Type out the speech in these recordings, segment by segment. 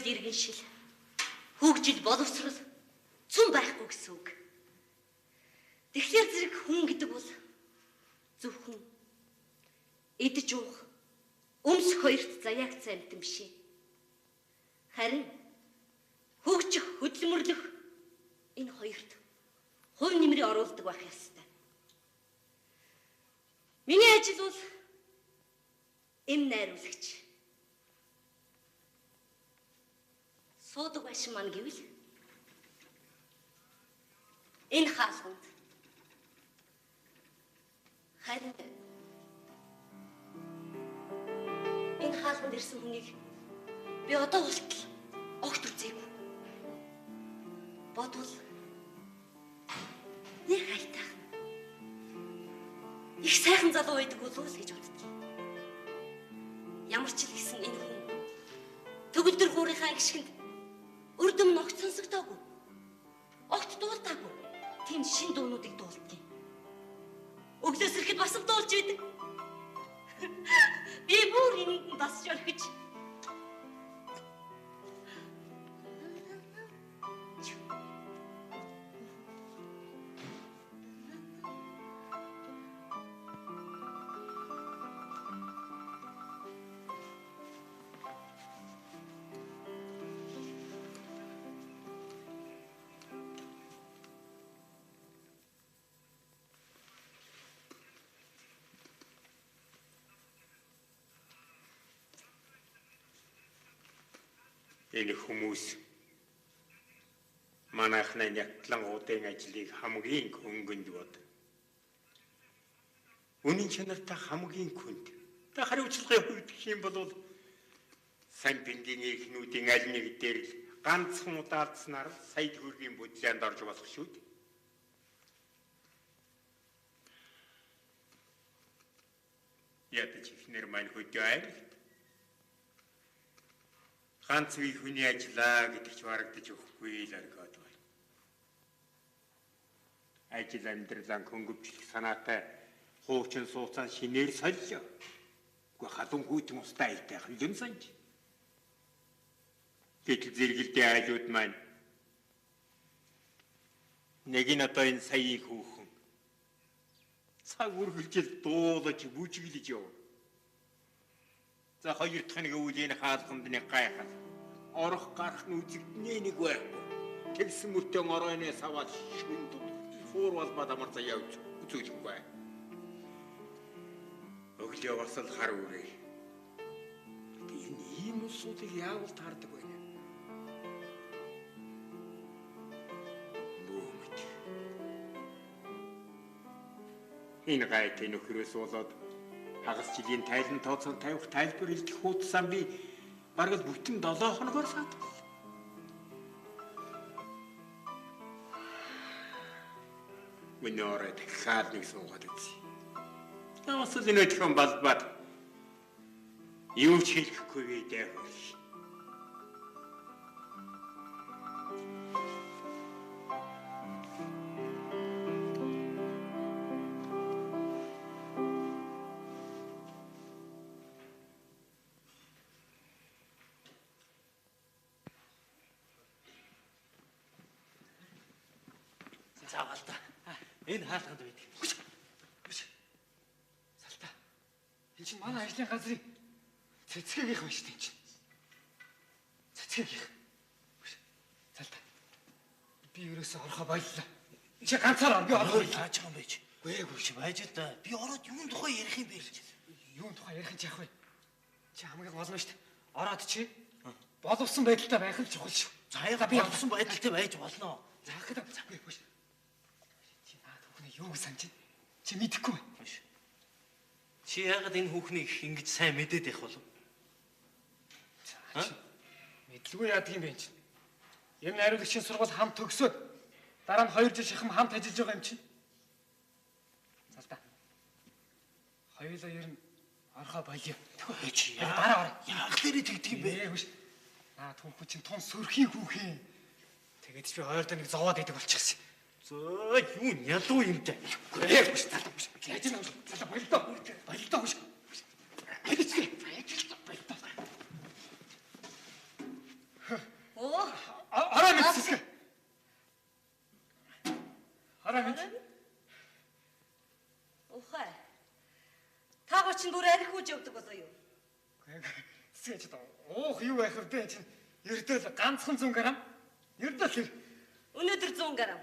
соёл иргэн шил, хөгжил боловсрол цум байхгүй гэсэн үг. Тэгэхээр зэрэг хүн гэдэг бол зөвхөн идэж уух, өмсөх хоёрт заяагцсан амьтан биш ээ. Харин хөгжих, хөдөлмөрлөх энэ хоёрт хувь нэмрээ оруулдаг байх ёстой. Миний ажил бол эм найруулагч. Суудаг машин маань гэвэл энэ хаалганд. Харин энэ хаалганд ирсэн хүнийг би одоо болтол огт үзээгүй. Бодвол нэг хайтайхан их сайхан залуу байдаг болов уу гэж боддгийг. Ямар ч л гэсэн энэ хүн төгөлдөр хуурийнхаа гიშгэнд өрдөм ногт сонсогдоогүй. Огт дуулдаагүй. Тийм шин дуунуудыг дуулдгийг. Өглөөс ирэхэд бас дуулж байдаг. Би бүр энд бас шорхиж. Энэ хүмүүс манайхны Нятлангуудын ажлыг хамгийн хөнгөнд бод. Үнэн чанартай хамгийн хүнд. Та хариуцлагын хувьд гэх юм бол сайн бингийн эхнүүдийн аль нэг дээр л ганцхан удаалцсанаар сая төгрөгийн бодлоонд орж болох шүү дээ. Ядаж ихнэр маань хөдөө айлт. Ганц үе хүний ажиллаа гэдэг ч барагдаж өгөхгүй л аргад байна. Ажил амьдралаа хөнгөвчлөх санаатай хуучин сууцаа шинээр солио. Гэхдээ халуун хүйтэн устаа айтайхан юм санаж. Гэтэл зэрэгэлдээ айлууд маань нэг нь одоо энэ саяыг хүүхэн цаг үргэлжил дуулаж бүжиглэж яв. За хоёр дахь нэг үеийн хаалганд нэг гайхал. Орох гарах нь үзэгднээ нэг байхгүй. Тэгсэн мөртөө оройноос аваад шүнд фуур болбод амарцаа явж үзүүлэхгүй. Өглөө бас л хар үрээ. Энэ ийм усуудыг яавал таардаг байна. Бөөмөд. Энэ гайтай нөхрөөс болоод хагас жилийн тайлан тооцоо тавих тайлбар хэлэх хуудсан би бараг бүтэн 7 хоногор саатгал. Өнөөрэ дахиад нэг суугаад үзье. Намаас л энэ өдгөн балбад юу ч хэлэхгүй дээ. Энэ хаалганд байдаг. Салтаа. Энэ чинь манай ажлын газрын цэцгэгийнх байна шүү дээ чинь. Цэцгэгийнх. Салтаа. Би ерөөсөө орохоо баярлаа. Чи ганцаар ор би орох яаж байгаа юм бэ чи? Гүй чи байж л да. Би ороод юун тухай ярих юм бэ чи? Юун тухай ярих ч яах вэ? Чи хамгийн гол нь шүү дээ. Ороод чи боловсон байдалтай байх нь чухал шүү. За яга би боловсон байдалтай байж болно. За хгүй. Юу гэж санаж байна? Чи мэдэхгүй байна. Чи яагаад энэ хүүхнийг ингэж сайн мэдээд байх болов? Мэдлгүй яадаг юм бэ чинь? Юм найруулагчийн сургууль хамт төгсөөд дараа нь 2 жил шахам хамт ажиллаж байгаа юм чинь. Салтаа. Хоёулаа ер нь орхоо болио. Тэгвэл чи дараа ор. Яах дээрээ тэгдэг юм бэ? Аа түүхүү чинь тун сөрхийн хүүхэн. Тэгээд чи хоёрдоо нэг зовоод идэг болчихсон. Зөө юу ялуу юм те. Гүй биш залуу биш. Яаж нэг залуу болдоо. Болдоо биш. Хайцгээ. Болдоо. чинь бүр архиуж явдаг болоо юу? Цэцгээ ч уух юу байх вэ чинь ердөө ганцхан 100 грамм. Ердөө л Өнөөдөр 100 грамм.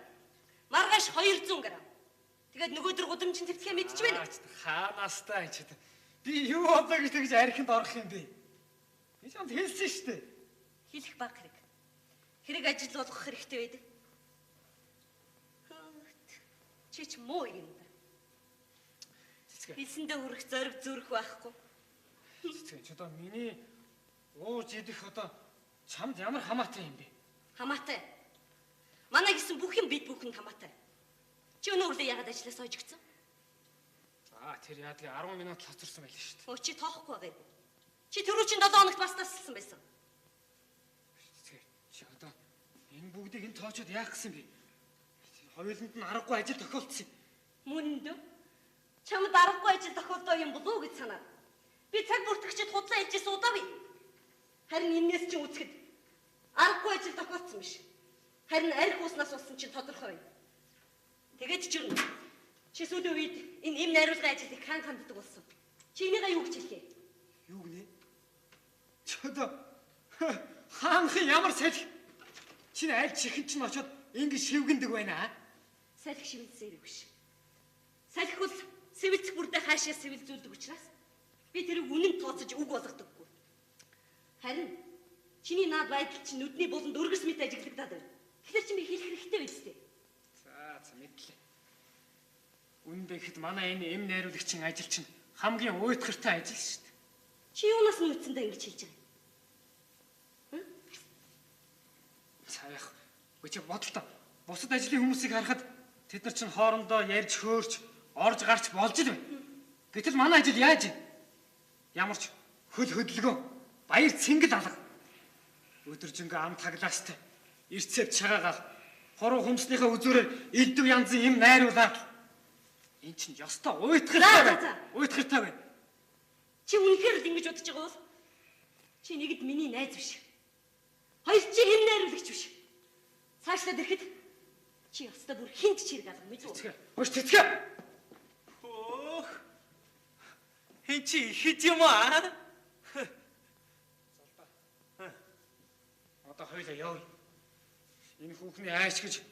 Маргааш 200 грамм. Тэгээд нөгөөдөр гудамжин төвтлэхээ мэдчихвэ. Хаанаас таа ч би юу одоо гэж тэгж архинд орох юм бэ? Би чамд хэлсэн шүү дээ. Хэлэх баг хэрэг. Хэрэг ажил болгох хэрэгтэй байдаг. Чи ч муу юм да. Цэцгээ. Хэлсэндээ хүрэх зориг зүрх байхгүй. Цэцгээ ч одоо миний ууж идэх одоо чамд ямар хамаатай юм бэ? Хамаатай. Манай гэсэн бүх юм бид бүхэнд хамаатай. Чи өнөөдөр яагаад ажлаас хойжгцсан? За тэр яадаг 10 минут л хоцорсон байлаа шүү дээ. Өө чи тоохгүй байгаа юм. Чи түрүү чин 7 хоногт бас тасалсан байсан. Цэцгээ чи одоо энэ бүгдийг энэ тоочод яах гэсэн бэ? Хоёуланд нь аргагүй ажил тохиолдсон. Мөн дөө. Чамд аргагүй ажил тохиолдоо юм болов уу гэж санаа. Би цаг бүртгэгчэд худлаа хэлжсэн удаа би. Харин энэс чи үзэхэд аргагүй ажил тохиолдсон биш. Харин арх уснаас болсон чинь тодорхой байна. Тэгээд ч юу? Чи сүүлийн үед энэ им найруулгын ажил их ханддаг болсон. Чи энийгээ юу гэж хэлээ? Юу гинэ? Чи одоо хаанхын ямар салхи? Чи аль чихэн чинь очоод ингэ шивгэндэг байна аа? Салхи шивэлцээр биш. Салхи бол сэвэлцэх бүрдээ хаашаа сэвэлзүүлдэг учраас би тэрийг үнэн тооцож үг болгодоггүй. Харин чиний наад байдал чинь нүдний болонд өргөс мэт ажиглагдаад байна. Тэгэхээр чи би хэлэх хэрэгтэй биз дээ. За мэдлээ. Үнэндээ ихэд манай энэ эм найруулагчийн ажил чинь хамгийн уйтгартай ажил шүү дээ. Чи юунаас нүцэндээ ингэж хэлж байгаа юм? За яах вэ? Чи бодлоо. Бусад ажлын хүмүүсийг харахад тэд нар чинь хоорондоо ярьж хөөрч, орж гарч болж л байна. Гэтэл манай ажил яаж вэ? Ямар ч хөл хөдөлгөөн, баяр цэнгэл алга. Өдөржингөө ам таглаастай, эрцэв чагаагаал, хоруу хүмснийхээ үзүүрээр элдв янзын юм найруулаад эн чинь ёстой уйтгартай байна. Уйтгартай байна. Чи үнэхээр л ингэж бодож байгаа бол чи нэгд миний найз биш. Хоёр чи эм найруулагч биш. Цаашлаад ирэхэд чи ёстой бүр хинт чирэг алга мэдв үү? Хөөш цэцгээ. Хөөх. Хэн чи ихэд юм аа? Одоо хоёлаа явъя. Энэ хүүхний айш гэж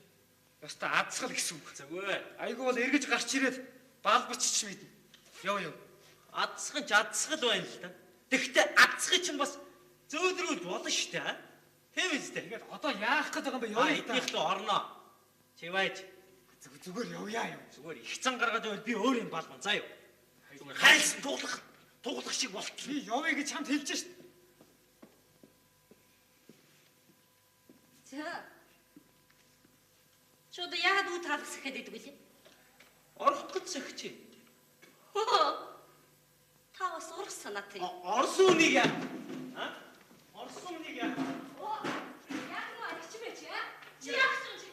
ёстой адсгал гэсэн үг. Зүгээр. Айгүй бол эргэж гарч ирээд балбарчч мэднэ. Яв. Адсган ч адсгал байна л да. Тэгэхдээ адсгыг чинь бас зөөдрүүл болно шүү дээ. Тийм биз дээ. Тэгээд одоо яах гээд байгаа юм бэ? Явъя. Эднийх л орноо. Чи байж. Зүгээр явъя юм. Зүгээр их цан гаргаад байвал би өөр юм балбан. За юу. Зүгээр хайлсан туулах шиг болтол. Би явъя гэж чамд хэлж шít. За. Чи одоо яагаад үу таалгасах гэдэг вэ? Орох гэж сахич. Та бас урах санаатай. Орос үнийг яа. А? Орос үнийг яа. Оо, яг нь арич мэж яа? Чи яасан чи?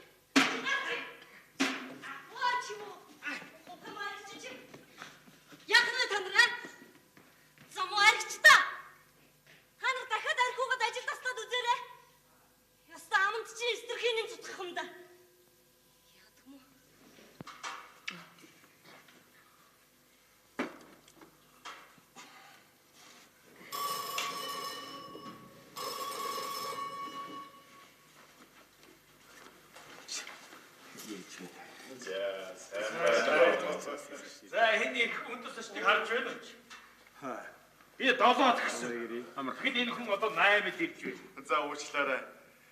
Аа, чи юу? Камаар чи. Яг нь танараа. Замуу арич та. Та нар дахиад архиугаад ажил таслаад үзээрэй. Яста аманд чи эстерхийн цутгах юм да. Яадаг мó. За энэ их үндэс очныг харж байна уу? Би 7-д гисэн. Тэгэхэд энэ хүн одоо 8-д ирж байна. За уучлаарай.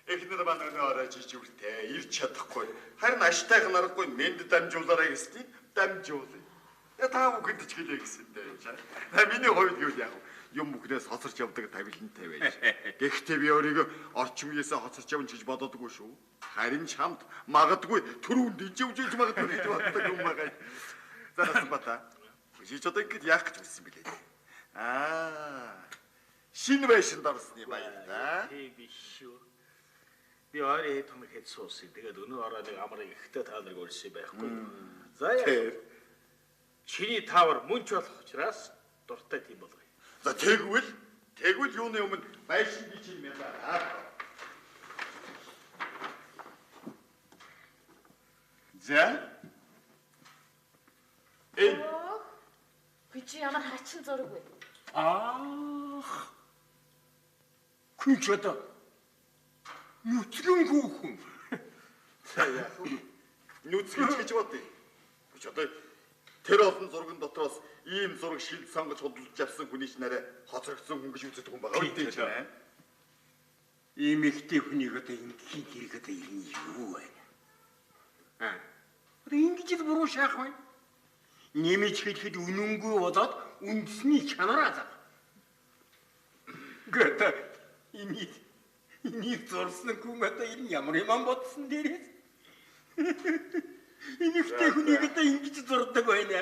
Эхнэр маань өнөө орой жижигвэртэй ирч чадахгүй. Харин аштайх нарахгүй мэнд дамжуулаарай гэсний дамжуулъя. Та бүхэнд ч гэлээ гэсэн дээ. Миний хувьд юу яах вэ? Юм бүхнээс хоцорч явдаг тавилантай байж. Гэхдээ би өөрийгөө орчин үеэсээ хоцорч явна гэж бододоггүй шүү. Харин чамд магадгүй түрүүнд иживжүүлж магадгүй гэж боддог юм байгаа. За Насбата. Чи ч одоо ингэж яах гэж үзсэн бэлээ. Шинэ байшинд орсны баярлалаа. Тийм биш шүү. Би ойрын хэд хоног хэд суусан. Тэгээд өнөө ороо нэг амрыг ихтэй та нарыг үлсэн байхгүй. За яа. Чиний таавар мөнч болох учраас дуртай тийм болгоё. За тэгвэл юуны өмнө байшин би чинь мянаа. За. чи ямар хачин зураг вэ? Хүн ч одоо нүцгэн хүүхэн. яах вэ? Нүцгэн гэж бодъё. Чи одоо тэр олон зурган дотроос ийм зураг шилд сонгож худалдаж авсан хүний ч нарай хоцрогдсон хүн гэж үздэг хүн байгаа үү гэж байна. Ийм ихтэй хүнийг одоо ингэхийн хэрэг одоо ирнэ юу вэ? Одоо ингэж л буруу шаах байна. Нэмж хэлэхэд үнэнгүй болоод үндэсний чанараа зав. Гэта энийг зурсан хүн одоо ирнэ ямар юм бодсон дээрээс. Энэхтэй хүнийг одоо ингэж зурдаг байна.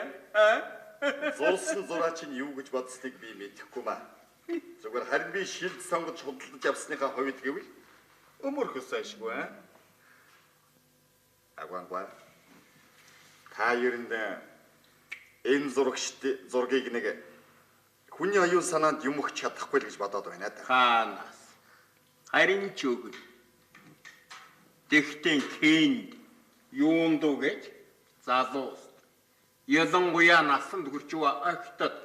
Зурсан зураач нь юу гэж бодсныг би мэдэхгүй маа. Зүгээр харин би шилд сонгож худалдаж авсныхаа хувьд гэвэл өмөрхөс ашгүй аа. Агвангва. Та юунд энэ зургийг нэг хүний оюун санаанд юм өгч чадахгүй л гэж бодоод байна да. Хаанаас? Харин ч үгүй. Тэгтэн Кенд юунд гэж залуус ялангуяа насанд хүрчүү октод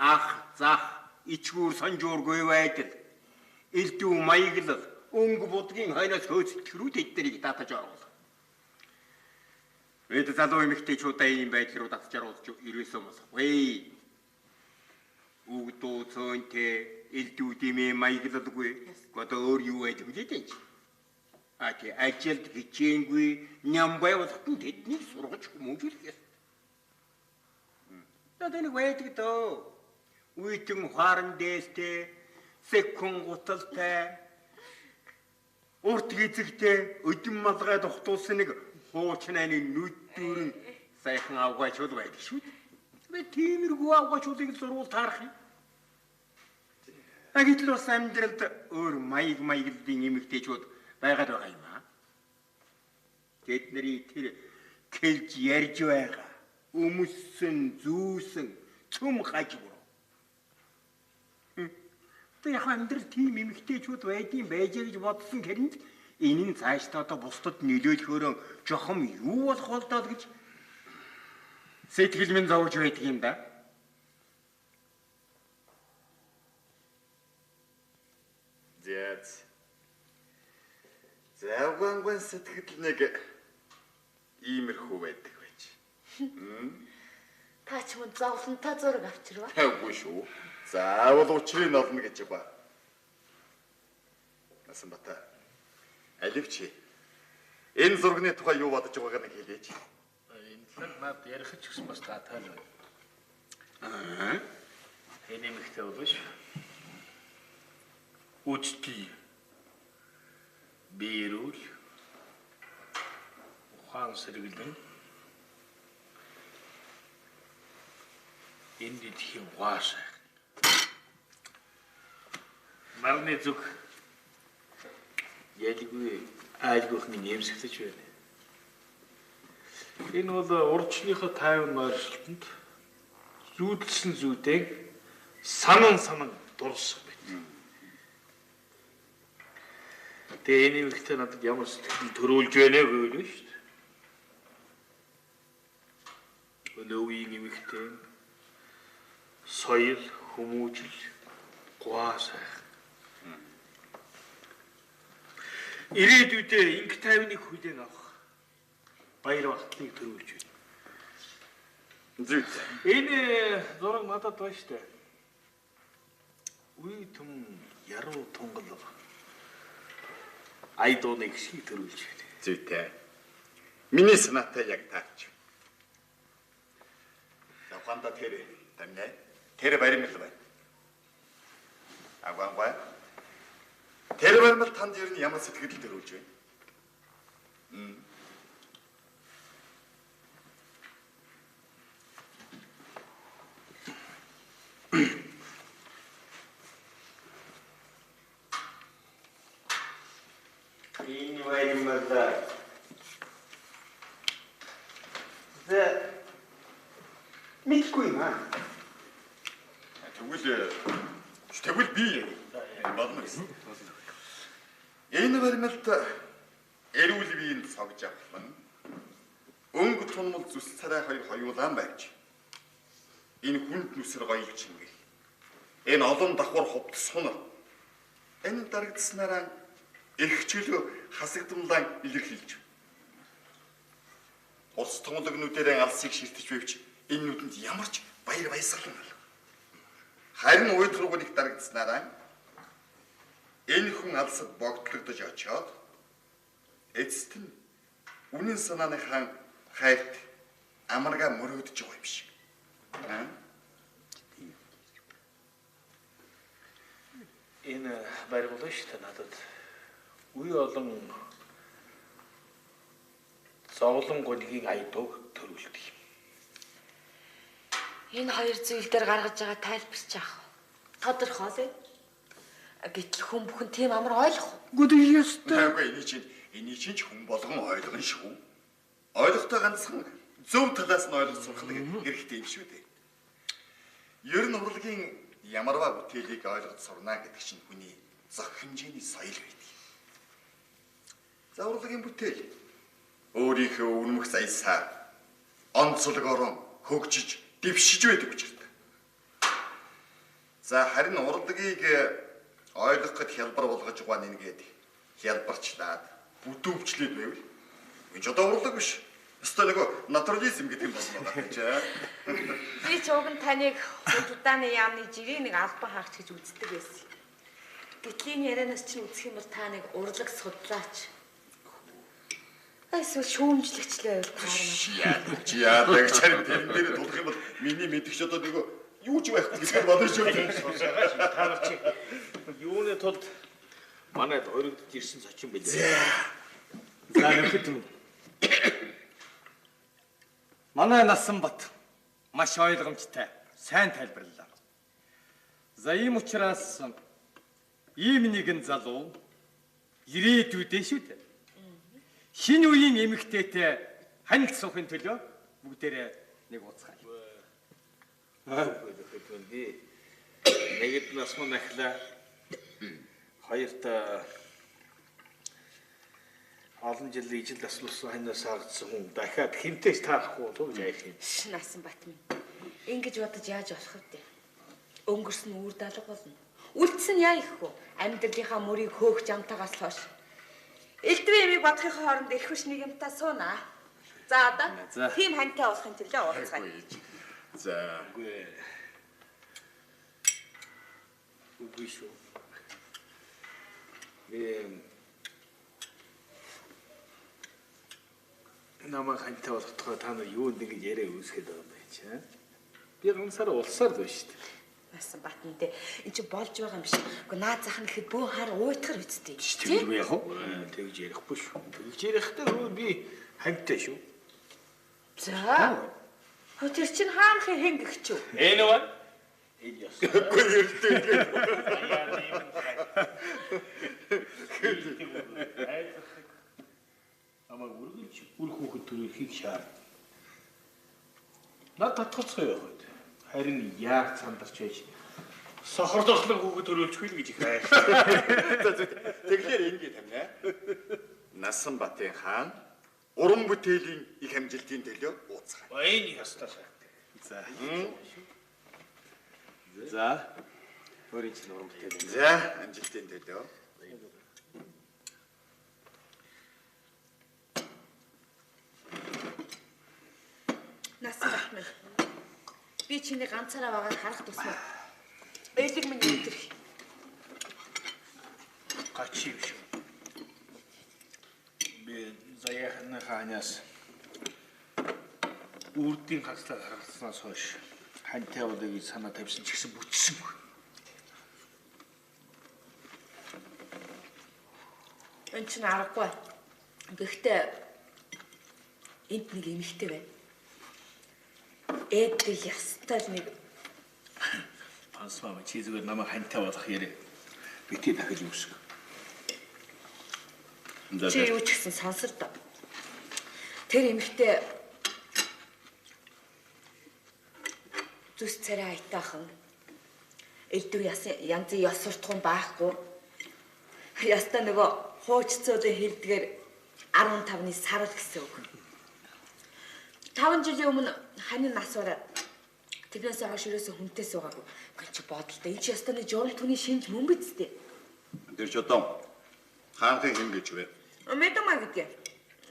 ах зах ичгүүр санжуургүй байдал элдв маяглал өнгө будгийн хойноос хөөцөлтгөрүүд эднэрийг татаж оруулах. Бид залуу эмэгтэйчүүдээ ийм байдал руу татж оруулж ирээсэн болохгүй. Үгдүү цөөнтэй элдв димээ маяглалгүй одоо өөр юу байдаг вэ гэж. Ажилд хичээнгүй нямбай болохгүй тэднийг сургаж хүмүүжүүлэх. Одоо нэг байдаг дөө. Үйтэн харан дээлтэй, секкун гуталтай, урт гизэгтэй, өдөн малгай дохтуулсан нэг хуучнаны нүддүүрэн сайхан авгачуул байдаг шүү дээ. Би тиймэрхүү авгачуулыг зурвал таарах юм. Гэтэл бас амьдралд өөр маяглалын эмэгтэйчүүд байгаад байгаа юм аа. Тэдний тэр хэлж ярьж байгаа өмссөн, зүүсэн, цөм хажуур. Яг амьдрал тийм эмэгтэйчүүд байдгийн байжээ гэж бодсон гэрэнд энэ нь цаашдаа одоо бусдад нөлөөлөхөөрөө жохом юу болох болдоо гэж сэтгэл минь зовж байдаг юм да. Зяц. Завганган сэтгэл нэг иймэрхүү байдаг байж. Та ч мөн зовлонтой зураг авчирва. Үгүй шүү. Заавал учрыг олно гэж ба. Насанбата. Аливчи. Энэ зургийн тухай юу бодож байгааг нь хэлээч. Энэ талаар над ярих ч гэсэн бас таатай л байна. Энэ ихтэй болоош. Үчти. Бирүүл. Ухаан сэргэлэн. Энэ дэлхийн угаашаа. Марны зүг ялгүй айлгүйхний нэмсгэлж байна. Энэ бол урдчныхоо тайван нойршилтанд зүүдэлсэн зүйдэг санан дурсах байт. Тэгээ энэ ихтэй надад ямар сэтгэл төрүүлж байна гэвэл шүү дээ. Өнөөгийн эмэгтэй соёл, хүмүүжил, гуасах. Ирээдүйдээ инх тайвныг хүлээн авах баяр багтлыг төрүүлж байна. Зүг. Энэ зураг надад байна шүү дээ. Үе түм яруу тунгал айдооны гişиг төрүүлж байна. Зүйтэй. Миний санаатай яг таач. Завханда тэр тамнаа. Тэр баримл байна. Агвангай. Тэр баримл танд ер нь ямар сэтгэл төрүүлж байна? Энэ баримлаа. Мэдгүй юм аа. Тэгвэл би болно гэсэн. Энэ баримлт эрүүл биеинд согж авах нь өнгө тунмал зүс царай хоёр хоёулаан байж. Энэ хүнд нүсэр гоёлж ингээл. Энэ олон давхар хувд суна. Энэ дарагдсанараа их чөлөө хасагдмлан илэрхийлж. Улс томлогнуудын алсыг ширтэж байвч энэ нүдэнд ямар ч баяр баясгал юм. Харин уйдрууг дарагдсанараа энэ хүн алсад богдлогдож очиод эцэст нь үнэн санааныхаа хайрт амарга мөрөөдөж байгаа юм шиг. Энэ баяр болоо шүү дээ надад. Үе олон зовлон гонгийн айдууг төрүүлдэг. Энэ хоёр зүйл дээр гаргаж байгаа тайлбарч яах вэ? Тодорхойлъё. Гэтэл хүн бүхэн тийм амар ойлгох уу? Гүдээ ёстой. Тэгвэл энийг чинь хүн болгон ойлгоно шүү. Ойлгохтой ганцхан зөв талаас нь ойлгох сурах хэрэгтэй юм шүү дээ. Ер нь урлагийн ямарваа бүтээлийг ойлгож сурна гэдэг чинь хүний зах хэмжээний соёл байдаг. За урлагийн бүтээл өөрийнхөө үнэмх заясаар онцлогоор хөгжиж дэвшиж байдаг учиртай. За харин урлагийг ойлгох гэд хялбар болгож байгаа нэгээд хялбарчлаад бүдүүвчлээд байвал энэ ч одоо урлаг биш. Өстой нөгөө натурализм гэдэг юм болно гэж. Би ч уг нь таныг удааны яамны жирийн нэг албан хаагч гэж үздэг байсан. Гэтэл энэ ярианаас чинь үзэх юм бол та нэг урлаг судлаач. Эсвэл шүүмжлэгчлээ байвал таарна. Яадаг чарим тэрэн дээр тулах юм бол миний мэдгч одоо нөгөө юу ч байхгүй гэж бодож шүү. Та нар чи юуны тулд манайд өргөдөж ирсэн сочин билээ. За нөхөд минь. Манай Насанбат маш ойлгомжтой, сайн тайлбарлаа. За ийм учраас ийм нэгэн залуу ирээдүйдээ шүү дээ. Шинэ үеийн эмэгтэйтэй ханилт суухын төлөө бүгдээрээ нэг ууцгаая. Би нэгэд нас манахла хоёрт олон жилийн ижил таслуулсан ханаас хаагдсан хүн дахиад хинтээс таахгүй туу гэж айх юм. Насанбат минь. Ингэж бодож яаж болох вэ? Өнгөрсөн үр далга болно. Үлдсэн яа их вэ? Амьдралынхаа мөрийг хөөгч амтаагаас л хойш. Элдвээ ямиг бодохын хооронд их хүч нэг юмтай суунаа. За одоо тийм хантай болохын төлөө уулзгаая. За үгүй шүү. Намайг хантай болгохтой та нар юу нэг яриа үүсгээд байгаа юм байна чи. Би гонсаар улсаар л байна шүү дээ. Насанбат минь дээ. Энд чи болж байгаа юм биш. Уу наад зах нь гэхэд бөө хар уйтгар үсттэй. Тийм үү яг уу? Тэгж ярихгүй шүү. Тэгж ярихдаа би хантай шүү. За. Хотер чин хаанхын хэнгэх ч юу? Энэ ба? Энэ яс. үгүй эрдээ. Амаа үргэлж үр хүүхэд төрөхийг шаар. Над татгалцгаа яваад. Харин яг сандарч байж сохордослог хүүхэд төрүүлчихгүй л гэж их айх. Тэгэхээр ингэ тамина. Насанбатын хаан уран бүтээлийн их амжилтын төлөө ууцгаая. Энэ ястаа шахдаг. За. За. Өөрийн чинь уран бүтээл. За амжилтын төлөө. Насанбат минь. Би чиний ганцаараа байгааг харах тусмаа. Элэг минь өдрөх. Гачи биш. Би заяхны ханаас үрдийн хаслаар харагдсанаас хойш хантай удыг санаа тавьсан ч гэсэн бүтсэн. Энд чинь аргагүй. Гэхдээ энд нэг эмэгтэй байна. Эдгээр ястай л нэг Ансмаа чи зүгээр намайг хантай болох ярэ. Бити дахиж үсг. чи юу ч гэсэн сонсор доо. Тэр эмэгтэй зүс царай айтаахан элдв янзын ёс суртахуун байхгүй. Яста нөгөө хуучцуудын хэлдгээр 15-ны сарал гэсэн үг. 5 жилийн өмнө ханийн нас бараад Тэрнээс хойш ерөөсө хүнтэй суугаагүй. Гэн чи бодолтой. Энэ чи ястаа нэг журам түүний шинж мөн биз дээ. Тэр ч одоо хаанхын хэм гэж вэ? Мэдэмаа гэдгээ.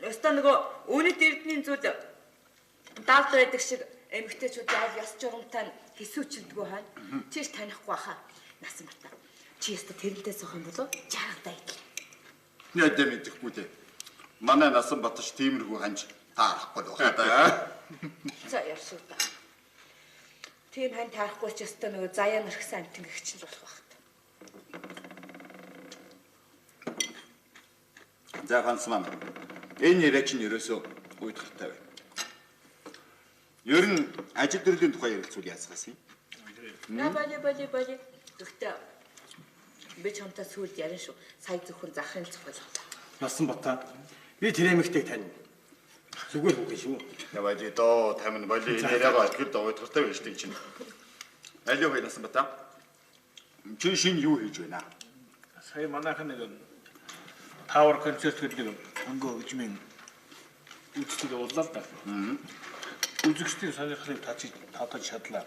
Ястаа нөгөө үнэт эрдний зүйл даалт байдаг шиг эмгтээчүүд яв яс журамтай хэсүүчилдэггүй хаа. Чиш танихгүй хаа. Насан бата. Чи ястаа тэрнтэй суух юм болов? Жаргалтай идэл. Яа мэдэхгүй дээ. Манай насан батч тиймэрхүү ханж таарахгүй л байна да. За явшгүй та. Тийм хань таарахгүй ч ястаа нөгөө заяа нэрхсэн амтэн гихч л болох багт. За ганц маань. Энэ яриа чинь ерөөсөө уйдгартай байна. Ер нь ажил төрлийн тухай ярилцвал яасгаас юм? Бали. Гэхдээ би чамтай сүлд ярина шүү. Сая зөвхөн захын цохол. Насан бата. Би тэр эмэгтэйг тань. Зүгээр үгүй шүү. Яваади доо тамин боли яриагаа итгэл доо уйдгартай байна шүү дээ чинь. Аль юу насан бата? Чи шинэ юу хийж байна? Сая манайхан нэг Tower концерт гэдэг хөнгө хөгжмийн үйлчлэг ууллаа л да. Үзэгчдийн сонирхлыг татаж чадлаа.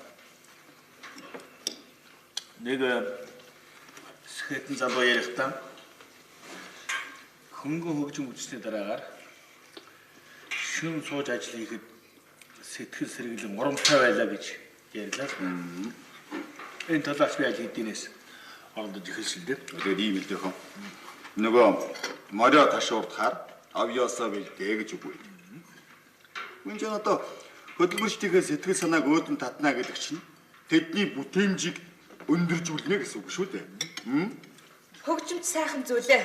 Нэг скетэн залуу ярихдаа хөнгө хөгжим үзсний дараагаар шүүн сууж ажил хийхэд сэтгэл сэргэлэн урамтай байлаа гэж ярьлаа. Энэ талаас би аль хэдийнээс оролдож эхэлсэн дээ. Тэгээд ийм л дээ хөө. Нөгөө морио ташуурдахаар авьяасаа бэлдээ гэж үгүй. Мөн ч одоо хөдөлмөрчдийнхээ сэтгэл санааг өөдөн татна гэдэг чинь тэдний бүтээмжийг өндөржүүлнэ гэсэн үг шүү дээ. Хөгжимч сайхан зүйлээ.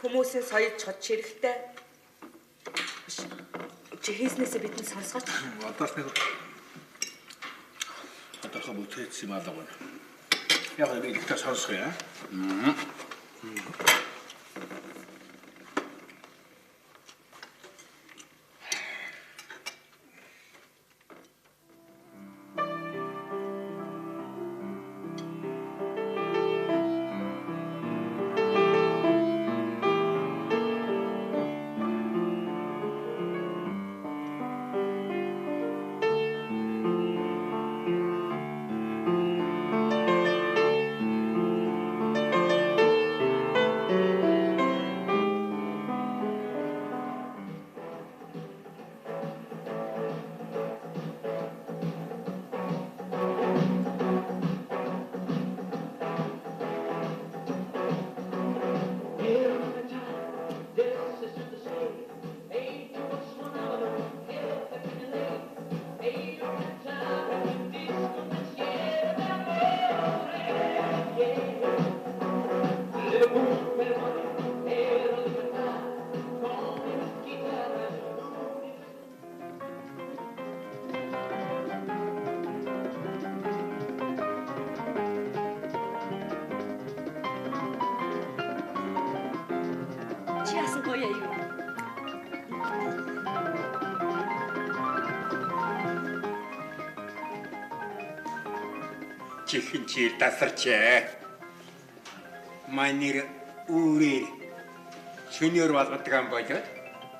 Хүмүүсийн соёж чод чирэгтэй. Чи хийснээсээ бидний сонсгооч. Одоо нэг тодорхой бүтээц юм аа байна. Яг би ихтэй сонсгоё. Чи яасан гоё юу? Чихэн чи дасарчээ. Манер үрээ. Шөнөөр болгодог юм болоод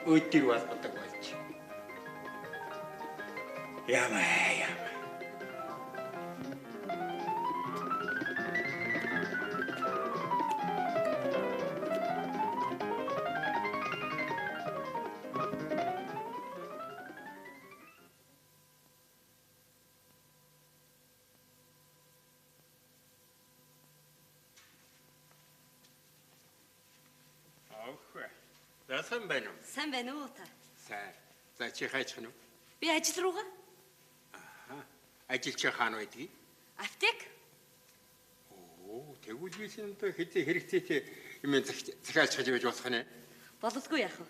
өдөр болгодог болж. Ямаа. Сайн байна уу? Сайн байна уу та? Сайн. За чи хайчих нь уу? Би ажил руугаа. Ажил чи хаана байдгийг? Аптек. Оо, тэгвэл би шинэ хэзээ хэрэгцээтэй юм захиалж хаж байж болох нэ. Бололгүй яах вэ?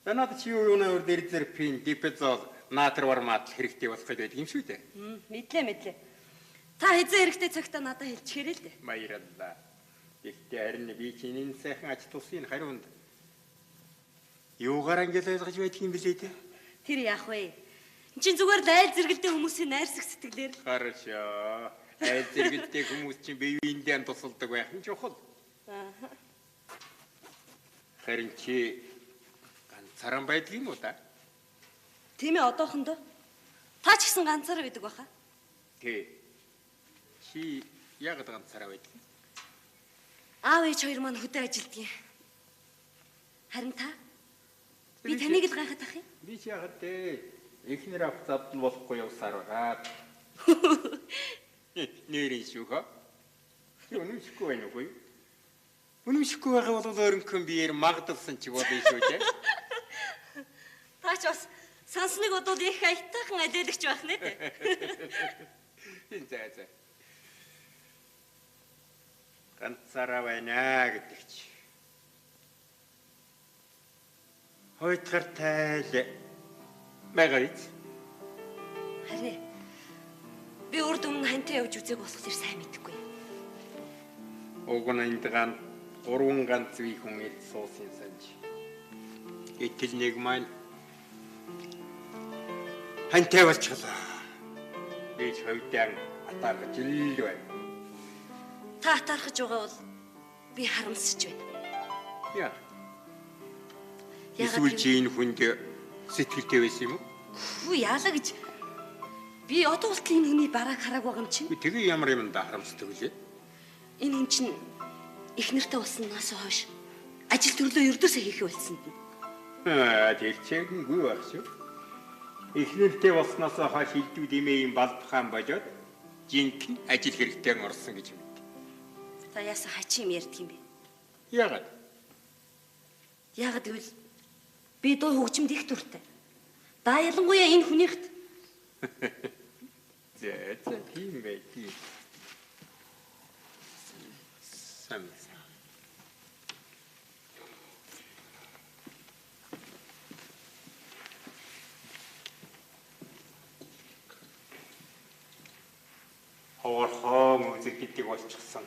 Танад чи юуны өр дэрзерпин, дипезол, натрвар мат хэрэгтэй болох гэдэг юм шүү дээ. Мэдлээ. Та хэзээ хэрэгтэй цагтаа надад хэлчихээрэй л дээ. Баярлалаа. Гэхдээ харин би чиний сайхан ажлуулсан хариунд юугаар ангил ойлгож байдаг юм бэлээ те? Тэр яах вэ? Энд чинь зүгээр л айл зэргэлтэй хүмүүсийн найрсаг сэтгэлээр. Хорошо. Айл зэргэлтэй хүмүүс чинь биеиндээ тусалдаг байх нь чухал. Харин чи ганцаараа байдаг юм уу та? Тийм ээ одоохондоо. Та ч гэсэн ганцаараа байдаг баха. Тэ. Чи яг ганцаараа байдаг. Аав ээж хоёр маань хөдөө ажилддаг. Харин та? Би таныг л гайхаад ах юм. Би ч яагаад дээ. Эхнэр авах завдал болохгүй явсаар байгаа. Нэрийн шүүхэ. Үнэмшгүй байна уу? Үнэмшгүй байгаа бол өөрөнгөн биеэр магдалсан ч болно шүү дээ. Та ч бас сансныг бодвол их аятайхан алиалагч байх нэ дээ. За. Ганцаараа байна гэдэг чи. Хойтгар тайл мэгарит. Харин би урд өмнө хантай явж үзег болох зэрэг сайн мэдэхгүй. Уг нь энд ганц 3 ганц үе хүн ил суусан санж. Итэл нэг маань хантай болчихлоо. Би ч хөвдөн атаарч ил байна. Та атаархаж байгаа бол би харамсаж байна. Яа. Яагаад Эсвэл чи энэ хүнд сэтгэлтэй байсан юм уу? хүү яалаа гэж би одоо болтол энэ хүний барааг харааг байгаа юм чинь. Тэгээ ямар юм да харамсдаг үлээ. Энэ хүн чинь их нэртэй болсноос хойш ажил төрлөө ердөөсөө хийхээ болсонд нь. Тэр чиггүй байх шүү. Эхнэртэй болсноос хойш хилдүүд имээ юм балбахаан болоод жинхэнэ ажил хэрэгтэй орсон гэж мэд. Та яасан хачи юм ярьдаг юм бэ? Яагаад? Яагаад гэвэл би дуу хөгжимд их дуртай. Да ялангуяа энэ хүнийхт. За тийм байх. Сам. Хоорхон үзэг гэдэг болчихсон.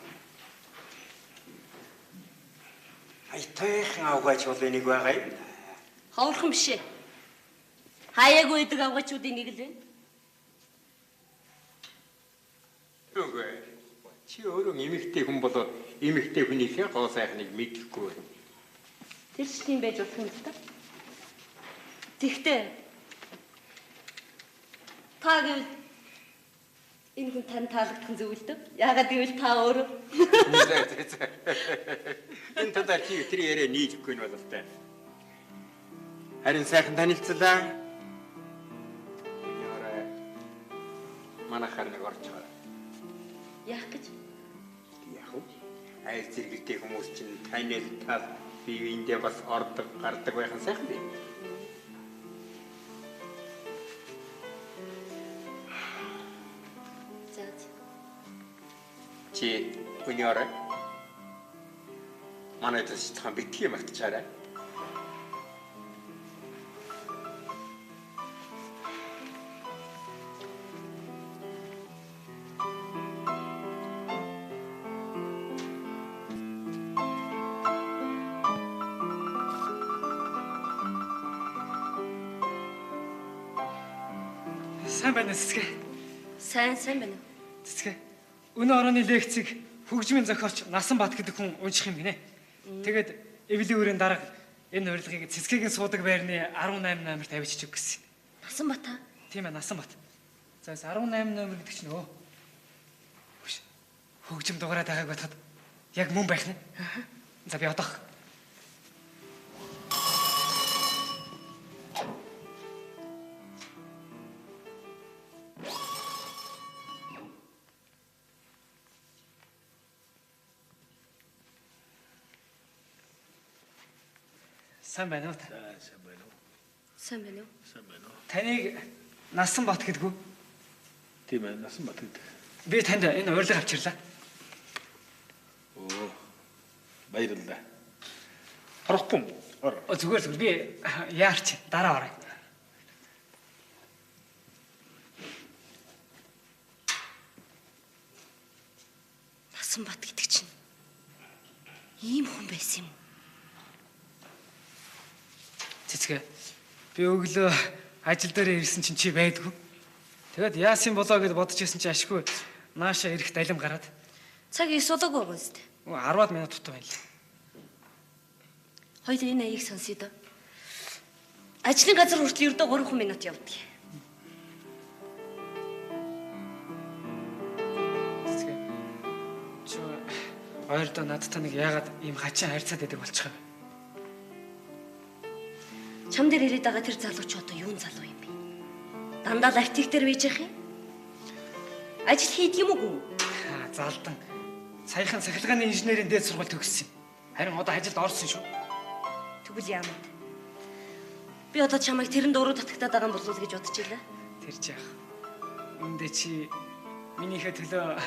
Айтайхан авгаач бол энийг байгаа юм. Ховорхон биш ээ. Хаяагүй идэг авгачуудын нэг л байна. Үгүй. Чи өөрөө эмэгтэй хүн болоо эмэгтэй хүнийхээ гоо сайхныг мэдэхгүй байна. Тэр ч тийм байж болох юм л та. Тэгтээ та гэвэл энэ хүн тань таалагдсан зөв л дээ. Яагаад гэвэл та өөрөө За. Энэ тадаа чи тэр яриа нийлэхгүй нь бололтой. Харин сайхан танилцлаа. Яарэ. Манайхаар нэг орчоо. яах гэж? Яг уу. Айл зэрэгтэй хүмүүс чинь танил тал бивэндээ бас ордог гардаг байх нь сайхан бий. За. Чи өнөөрэ манай дэвшилтхан битгий мартчаарай. Сайн байна цэцгээ. Сайн байна. Цэцгээ. Өнөө орооны лекцийг хөгжмийн зохиолч Насанбат гэдэг хүн унших юм гинэ. Тэгээд эвлийн өрөөний дарга энэ урилгыг цэцгээгийн суудаг байрны 18 номерт тавьчих гэсэн. Насанбат аа. Тийм ээ, Насанбат. За 18 номер гэдэг чинь өө. Хөгжим дугаараа байгааг бодоход яг мөн байх нэ. За би одоох. Сайн байна уу та? Сайн байна уу? Сайн байна уу? Сайн байна уу? Таныг Насанбат гэдэг үү? Тийм ээ, Насанбат гэдэг. Би танд энэ урилга авчирлаа. Оо. Баярлалаа. Орохгүй юм. Ор. Зүгээр би яарч дараа орё. Насанбат гэдэг чинь ийм хүн байсан юм. Цэцгээ. Би өглөө ажил дээр ирсэн чинь чи байдгүй. Тэгэд яасан болоо гэж бодож ирсэн чи ашгүй нааша ирэх далим гараад. Цаг 9 удаагүй байгаа зү. 10 минут тутаа байна л. Хоёул энэ аяыг сонсъё доо. Ажлын газар хүртэл ердөө 3 минут явдаг. Ойрдоо надтай нэг яагаад ийм хачин харьцаад байдаг болчих юм бэ? Чам дээр ирээд байгаа тэр залуу ч одоо юун залуу юм бэ? Дандаа лавтик дээр байж явах юм? Ажил хийдэг юм уу? Залдан. Саяхан сахилгааны инженерийн дээд сургууль төгссөн. Харин одоо ажилд орсон шүү. Тэгвэл яамаа. Би одоо чамайг тэрэнд уруу татагтаад байгаа юм болов уу гэж бодож илаа. Тэр ч яах. Үндэ чи минийхээ төлөө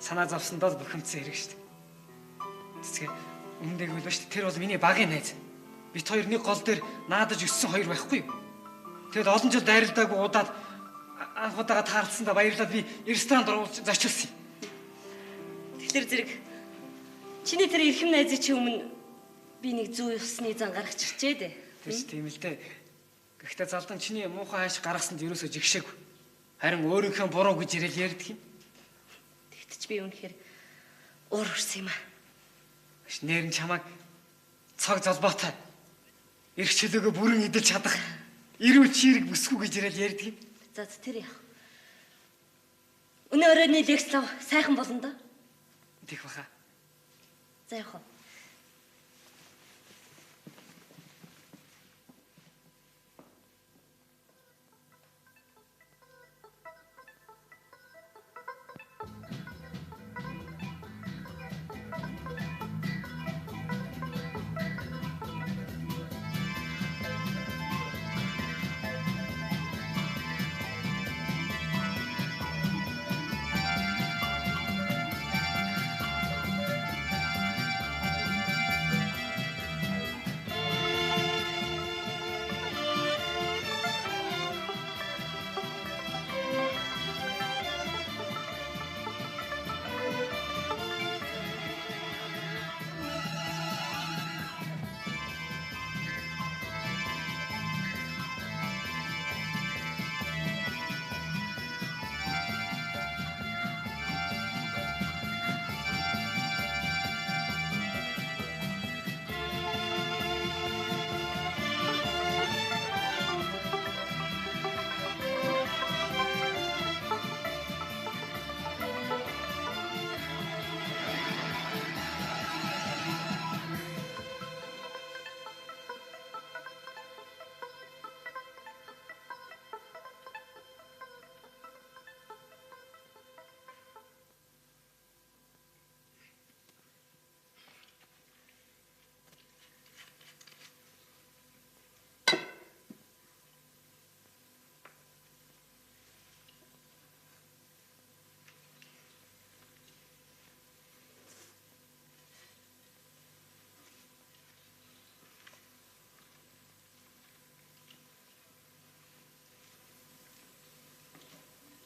санаа зовсондоо бухимдсан хэрэг шүү дээ. Тэсгээ үндээг бол шүү дээ. Тэр бол миний багын найз. Бид хоёр нэг гол дээр наадаж өссөн хоёр байхгүй юу? Тэгэд олон жил дайралтаагүй удаад анх удаага таарлцсандаа баярлаад би ресторанд оруулж зочилсон юм. Тэгэхээр зэрэг чиний тэр эрхэм найзын чи өмнө би нэг зүү усны зан гаргач ирчээ дээ. Тэс тийм л дээ. Гэхдээ залдан чиний муухай хайш гаргасанд ерөөсөө жигшээгүй. Харин өөрийнхөө буруу гэж ирэл ярьдаг юм. Тэгтч би үнэхээр уур урсан юм аа. Нэр нь чамайг цаг залбаатай. Ирэх чөлөөгөө бүрэн идэж чадах. Ирүүл чирэг бүсгүй гэж ирэл ярьдаг юм. За тэр яах. Өнөө өрөөний лекцлав сайхан болно доо. Тих баха. За яах вэ?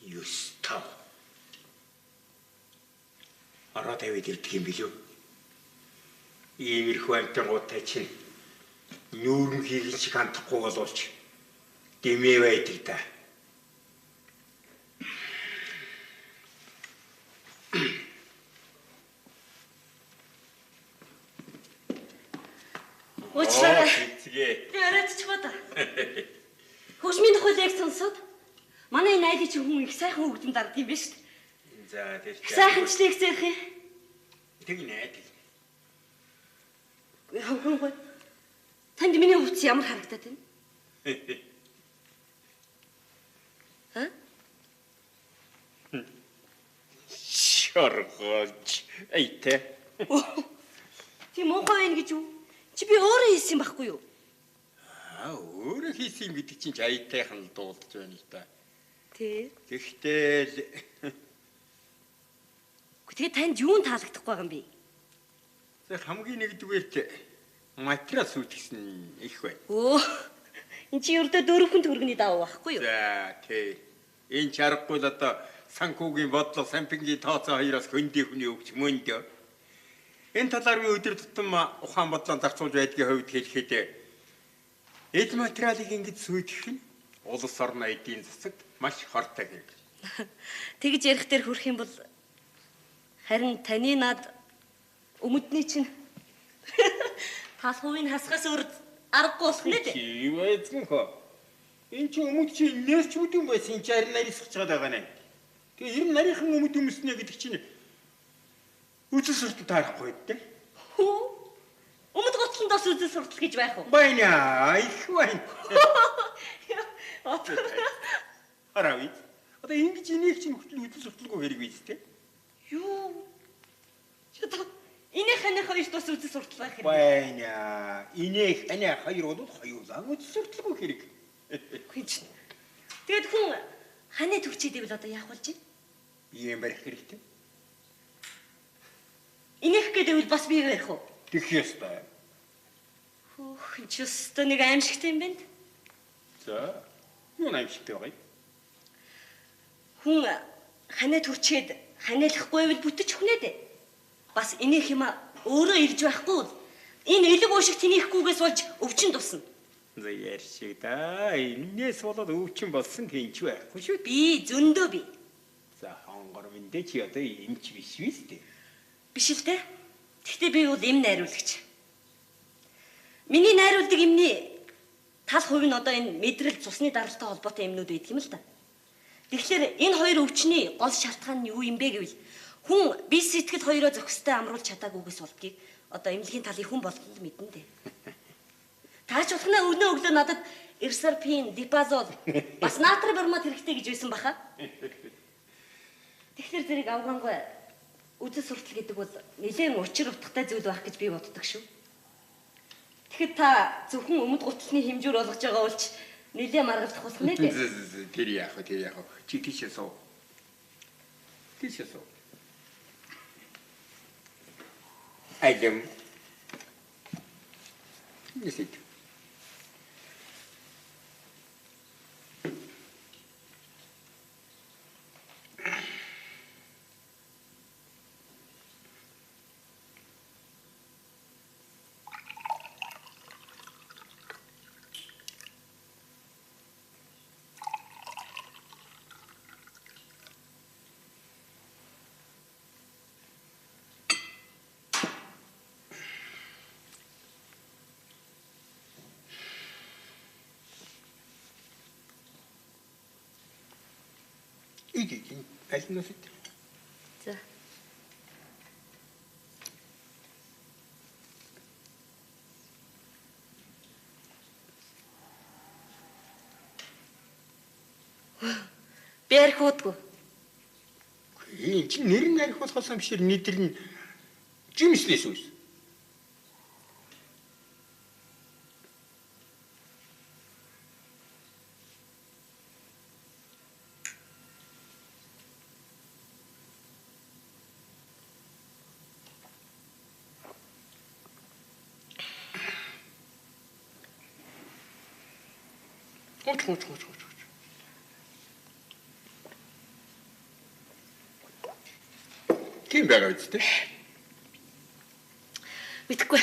Юстав. Ороод авид ирдэг юм билүү? Иймэрхүү амтангуудтай чинь нүүрэн хийгэн шиг хандахгүй боловч дэмээ байдаг да. Уучлаарай. Эцгээ. Би оройдчихваа да. Хөгжмийн тухай лекц сонсоод манай найдын чинь хүн их сайхан хөгжим дардсан юм биш үү? За тэр чинь. Сайхан ч лекц ярих юм. Тэг найд. Хөнгөн. Танд миний хувцас ямар харагдаад байна? Ха? Шоргож. Эйтэй. Тийм муухай байна гэж юу? Чи би өөрөө хийсэн байхгүй юу? Өөрөө хийсэн гэдэг чинь аятайхан л дуулж байна л да. Тий. Гэхдээ Тэгээ танд юун таалагдахгүй байгаа юм бэ? за хамгийн нэгдүгээрт материал сүйтгэсэн их байна. Өө. Энд чи ердөө 4 төгрөгийн даваа байхгүй юу? За тий. Энэ чаргагүй л одоо санхүүгийн бодлого, сампингийн тооцоо хоёроос хөндөй хүний өгч мөндөө. Энэ талаар би өдөр тутам ухаан бодлоо зарцуулж байдгийн хувьд хэлэхэд эд материалыг ингэж сүйтгэх нь улс орны эдийн засагт маш хортой хэрэг. Тэгж ярих дээр хүрэх юм бол харин таны над өмдний чинь тал хувийн хасгаас өөр аргагүй болох нэ дээ. Юу эзэн хөө. Энэ ч өмд чи нэрч бүдүүн байсан чаар нарийсгаж байгаа нэ. Тэгээ ер нь нарийнхан өмд өмснэ гэдэг чинь Үзэл суртал таарахгүй дээ. Хөө. Өмнөд готлондоос үзэл суртал гэж байх уу? Байна. Их байна. Одоо Хараави. Одоо ингэж энийг чинь хөтөл үзэл сурталгүй хэрэг биз дээ. юу? Чото инээ ханы хоёр тус үзэл суртал байх хэрэг. Байна. Инех ани хоёр бол хоёулаа үзэл сурталгүй хэрэг. Хинч. Тэгэд хүн ханы төгчээд ивэл одоо яах болж байна? Ийм барих хэрэгтэй. Инех гэдэг бас би ярих уу? Тэгэх ёстой. Хөөх, чи өстө нэг аимшигтай юм байна. За. Юу аимшигтай байгаа юм? Хүн ханаа төрчээд ханиалахгүй байвал бүтэж хүнээ дээ. Бас инех юм өөрөө ирж байхгүй бол энэ элэг уушиг тэнийхгүйгээс болж өвчин тусна. За ярьшиг да. Энээс болоод өвчин болсон тэнч байхгүй шүү. Би зөндөө би. За хонгор мэндэ чи одоо эмч биш биз дээ. Биш л дээ. Гэхдээ би бол эм найруулагч. Миний найруулдаг эмний тал хувь нь одоо энэ мэдрэл цусны даралтай холбоотой эмнүүд байдаг юм л да. Тэгэхээр энэ хоёр өвчний гол шалтгаан нь юу юм бэ гэвэл хүн бие сэтгэл хоёроо зохистой амруулж чадаагүйгээс болдгийг одоо эмнэлгийн талын хүн болгол мэднэ дээ. Таач ухнаа өглөө надад эрсарпин, дипазол бас натрий бормод хэрэгтэй гэж байсан баха. Тэгэхээр зэрэг авгангой үзэл суртал гэдэг бол нэлээд учир утгатай зүйл байх гэж би боддог шүү. Тэгэхэд та зөвхөн өмнөд гутлын хэмжүүр болгож байгаа болч нэлээд маргалдах болох нэ дээ. Тэр яах вэ? Чи тийшээ суу. Тийшээ суу. Айдем. Нисит. Иди, аль нь үсэт. За. Би арх уудгүй. Энд чи нэр нь арх болохоос юм шиг нийтэр нь жимслээс үс. Ууч. Тийм байгаа биз дээ. Мэдхгүй.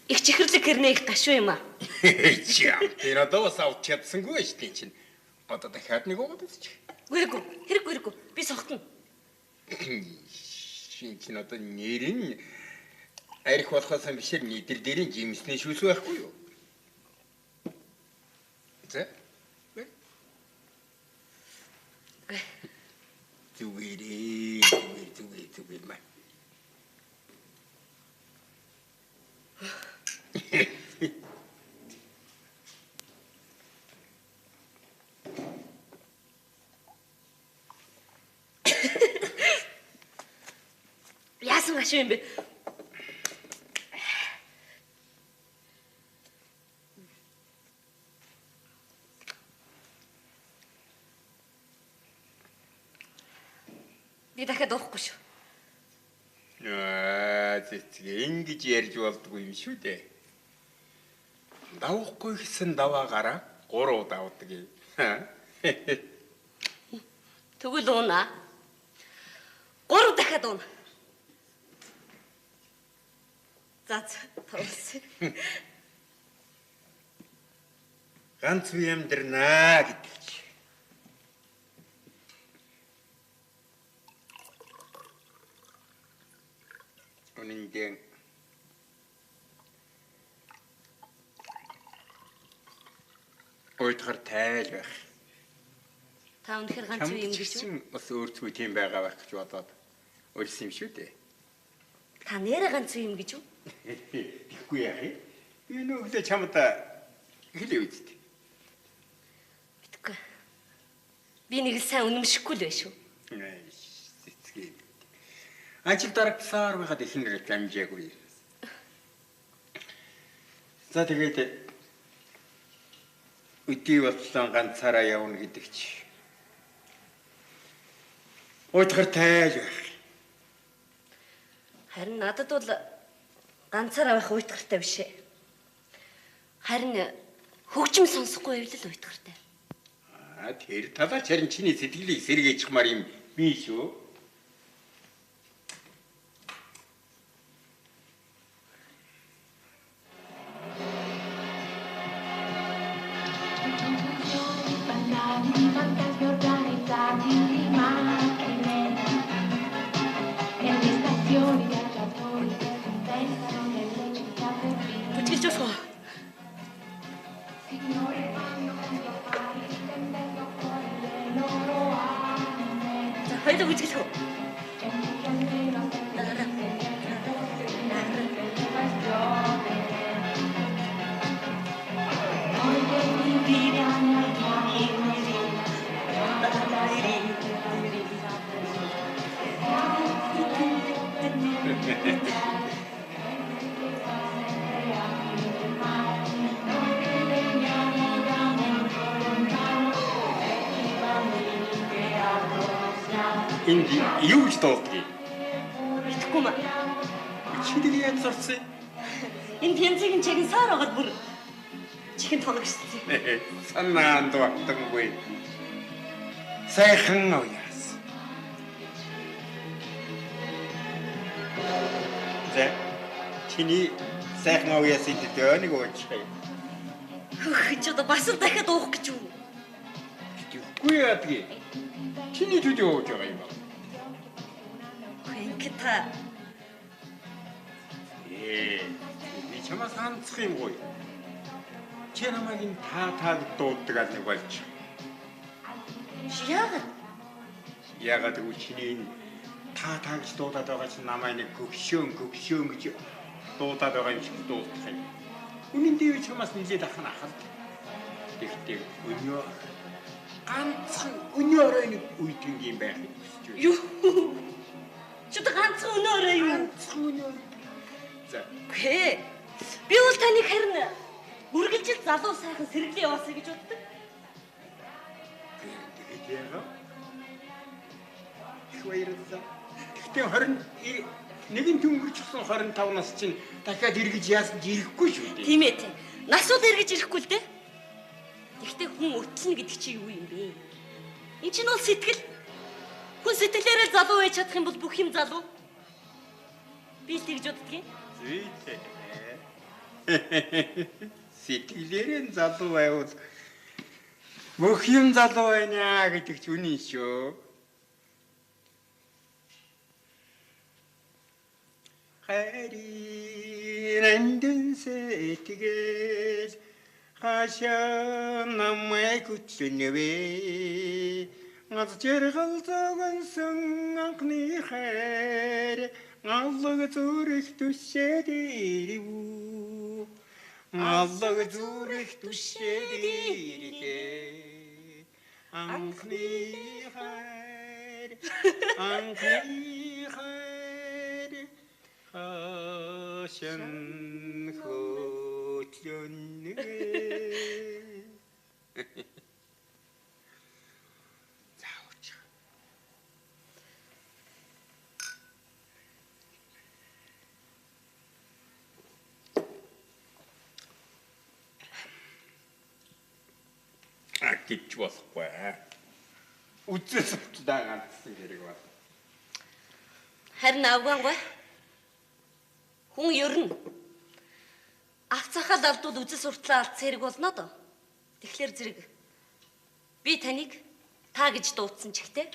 Их чихэрлэг гэрнээ их гашуу юм аа. Чам. Тэр одоо бас авч чадсангүй байж тийм чинь. Одоо дахиад нэг уугаад үзчих. Хэрэггүй. Би сохтно. Шинэ чинь одоо нэр нь арх болохоос юм бишэр нийтэр дээрийн жимснээ шүүс байхгүй юу? За. Зүгээр маа. Яасан гашуу юм бэ? Би дахиад уухгүй шүү. Ингэж ярьж болдгүй юм шүү дээ. Давахгүй гэсэн даваагаараа 3 удаа авдаг юм. Тэгвэл уунаа. 3 дахиад уунаа. За тоос. Ганц би амьдрнаа гэдэг. Үнэндээ ойдгар тайл байх. Та өнөхөр ганц үе юм гэж үү? Бас өөрсдөө тийм байгаа байх гэж бодоод Урьсан юм шүү дээ. Та нэрээ ганц юм гэж үү? Тэгэхгүй яах юм? Энэ өглөө чамд хэлээ үсттэй. Битгүй. Би нэг л сайн үнэмшихгүй л байх шүү. Цэцгээ. Ажил дарагсаар байгаад ихнэр дамжаагүй. За тэгээд өдий боллон ганцаараа явна гэдэг чи. Уйтгар тайлж байх. Харин надад бол ганцаараа байх уйтгартай биш ээ. Харин хөгжим сонсохгүй байвал уйтгартай. Тэр талаач харин чиний сэтгэлийг сэргийчмаар юм би шүү. Бүтгэж өсгөө. За хоёул бүтгэж. Энд юу гэж дуулдаг? Итгэхгүй маа. Чиний яаж сурсан? Энэ пенцгийн чигийн саар огаад бүр чихэн тоногшсон. Санаанд багтангүй. Сайхан авьяас. За чиний сайхан авьяас идэх нэг уучих. Хөх ч одоо бас л дахиад уух гэж юу? Тэгэхгүй яадгийг. Чиний төдий ууж байгаа юм аа. Ингээд та би чамаас ганцх юм гоё. Чи намайг ин таг дууддаг ал нэг болж. яагаад Ягаад гэвэл чиний тагч дуудаад байгаа чинь намайг нэг гөгшөөн гэж дуудаад байгаа юм шиг дуудах юм. Үнэн дээр чамаас нэлээд ахна ахал. Тэгтээ өнөө ганцхан өнөөрөө нэг үйдэн юм байх юм гэж байна. юу? Чөт ганцхан өнөөрөө юу? Өнөөр. За. Хэ. Би бол таныг харин үргэлжил залуу сайхан сэргэлээ яваасаа гэж боддог. Тэгээд яагаад? Их баярлалаа. Тэгтээ 21 төнгөрчихсөн 25 нас чинь дахиад эргэж яасан ч ирэхгүй шүү дээ. Тийм ээ тийм. Насууд эргэж ирэхгүй л дээ. Тэгтээ хүн өтлөнө гэдэг чи юу юм бэ? Энд чинь бол сэтгэл. Хүн сэтгэлээрээ залуу байж чадах юм бол бүх юм залуу. Би л тэгж боддгийн. Зүйтэй. Сэтгэлээрээ залуу байвал бүх юм залуу байна гэдэг ч үнэн шүү. Хайрын сэтгэл хашаа намайг хүчлэнэвэ газ жаргал зогонсон анхны хайр аллаг зүрх түшээд ирв аллаг зүрх түшээд ирв анхны хайр хашин хөтлөнэ заавч гэж болохгүй. Үцээс утдаа ганцсан хэрэг байна. Харин авгаангүй. Хүн ер нь авцахад алдвал үзэл суртлаа алдсан хэрэг болно доо. Тэгэхээр зэрэг би таныг та гэж дуудсан ч ихтэй.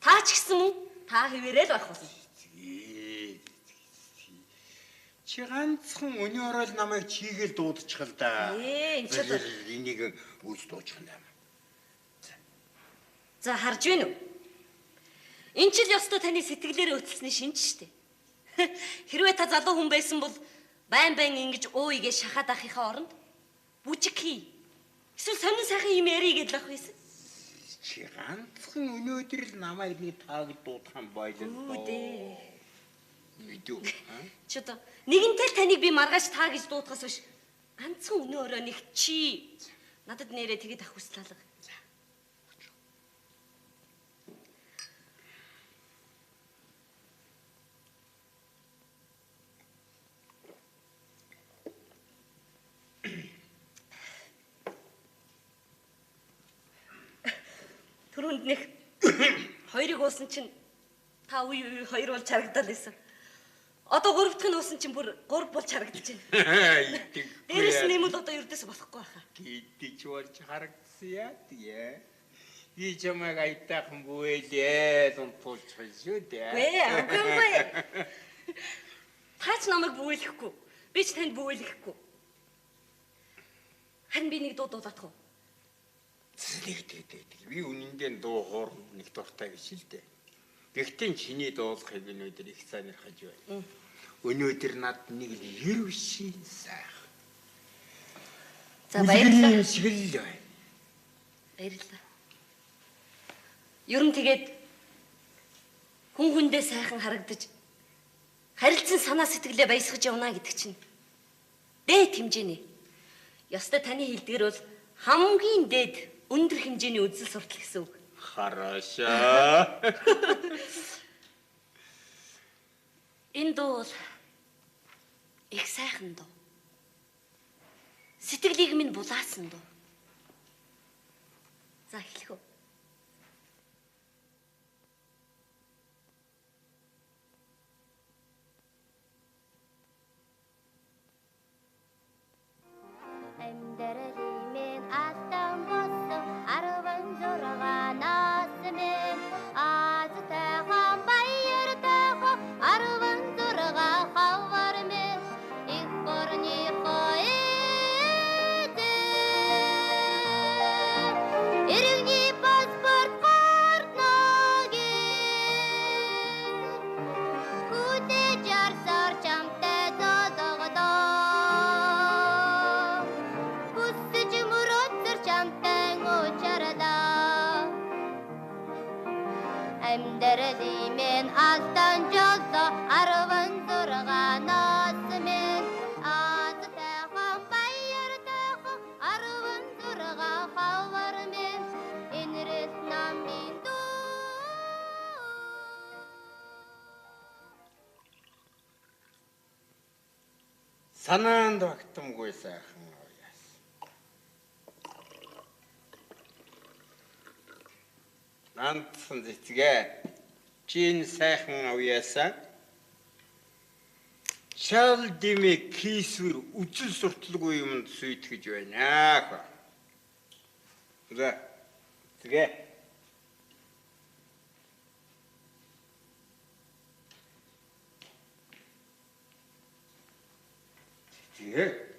Та ч гэсэн мөн та хэвээрээ л байх болно. Чи ганцхан өнөөрөө л намайг чигээл дуудчих л да. Энэ ч энийг үс дуучих юм. За харж байна уу? Энэ ч л ёстой таны сэтгэлээрээ өтөлсөний шинж штэ. Хэрвээ та залуу хүн байсан бол байн ингэж өөйгээ шахаад ахихаа оронд бүжиг хий. Эсвэл сонин сайхан юм ярий гэдэл ах байсан. Чи ганцхан өнөөдөр л намайг нэг тааг дуудхан байлаа. Үү дээ. Мэдүү. Ч одоо нэгэнтэй л таныг би маргааш таа гэж дуудахаас биш. Ганцхан өнөөрөө нэг чи надад нэрээ тэгэд ах хүсэл алга. Түрүүнд нэг хоёрыг уусан чинь та үе хоёр болж харагдал байсан. Одоо гурав дахь нь уусан чинь бүр гурав болж харагдаж байна. Дээрээс нэмэл одоо ердөөс болохгүй байхаа. Гидэж болж харагдсан яа тэгээ. Би чамайг айтайхан бүэлээ тулж хэлсэн дээ. Үгүй. Таач намайг бүэлэхгүй. Би ч танд бүэлэхгүй. Харин би нэг дуу дуулах уу? Би үнэндээ дуугаар нэг дуртай гэж л дээ. Гэхдээ чиний дуулахыг өнөөдөр их сонирхож байна. Өнөөдөр над нэг л 90 шин сайхан. За баярлалаа. Шиг л байна. Баярлалаа. Ер нь тэгээд хүн хүндээ сайхан харагдаж харилцан санаа сэтгэлээ баясгаж явна гэдэг чинь дээд хэмжээний. Ёстой таны хэлдгэр бол хамгийн дээд өндөр хэмжээний үзэл суртал гэсэн үг. Хорошо. Энэ дуу бол их сайхан дуу. Сэтгэлийг минь булаасан дуу. За эхлэх үү. Амьдаралын алтан болсон 16 насмен азтайхан баяртайхан 16 хавар мен их горныхоо иргэний паспорт гарнагийн хүдэж арсаар чамтай зодогдоо Амьдаралын алтан жолоо 16 насмен азтайхан баяртайхан 16 хавар мен энэрэс намын дуу Санаанд багтамгүй сайхан уяас. Нантсан зэцгээ чин сайхан уяасаа шал дэмэ кисвэр үжил сурталгүй юмд сүйтгэж байна. За. Тэгээ. Тэгээ.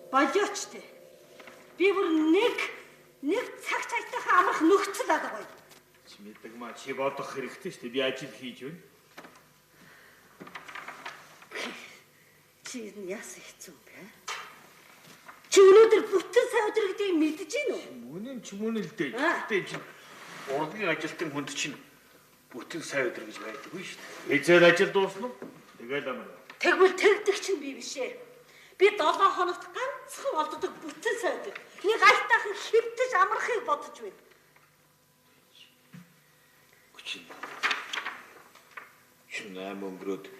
Болиочтой. Би бүр нэг цаг цайтайхан амрах нөхцөл байгаа гоё. Чи мэддэг маа чи бодох хэрэгтэй шүү дээ. Би ажил хийж байна. Чи яасан хэцүү юм бэ? Чи өнөөдөр бүтэн сая өдөр гэдгийг мэдэж гин үү? Мөн л дээ. Гэтэ чи урлагийн ажилтан хүнд чинь бүтэн сая өдөр гэж байдаггүй шүү дээ. Эзэл ажил дуусна уу? Тэгэл амарна. Тэгвэл тэгдэг чинь би бишээ. Би 7 хоногт ганцхан олддог бүтэн сая өдөр. Нэг айтайхан хэвтэж амрахыг бодож байна. Чи 8 өнгөрөөд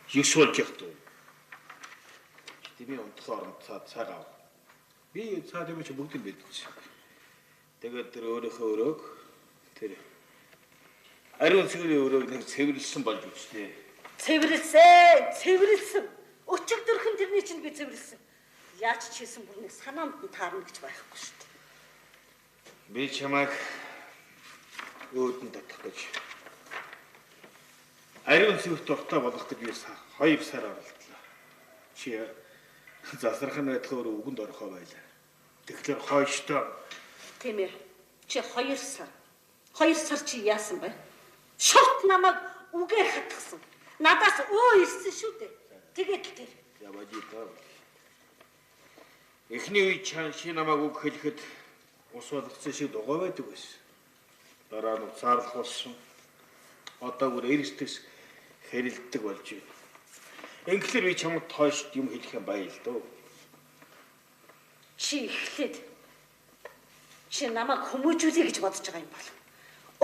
9 болж явах туу. Тэмээ унтахаар цаа гав. Би цаа дэмэ чи бүгд л байдагч. Тэгээд тэр өөрийнхөө өрөөг тэр ариун цэврийн өрөөг нэг цэвэрлсэн болж үчтэй. Цэвэрлсэн. Өчигдөрхөн тэрний чинь би цэвэрлсэн. Яаж ч хийсэн бүр нэг санаанд нь таарна гэж байхгүй шүү дээ. Би чамайг өөдөн татах гэж. Ариун сүрт дуртай болох гэж би 2 сар оролдлоо. Чи засархан байдлаар үгэнд орохоо байлаа. Тэгэхээр хойштой. Тийм ээ. Чи 2 сар. 2 сар чи яасан бэ? Шорт намайг үгээр хатгсан. Надаас ирсэн шүү дээ. Тэгээд л тэр. Явадитаа. Эхний үе чи намайг үг хэлэхэд ус болгоцсон шиг дугаа байдаг байсан. Дараа нь цаарлах болсон. Одоо бүр эрсдэс хэрэлддэг болж байна. Инглээр би чамд хойшд юм хэлэх юм баял дөө. Чи эхлээд намайг хүмүүжүүлэе гэж бодож байгаа юм бол.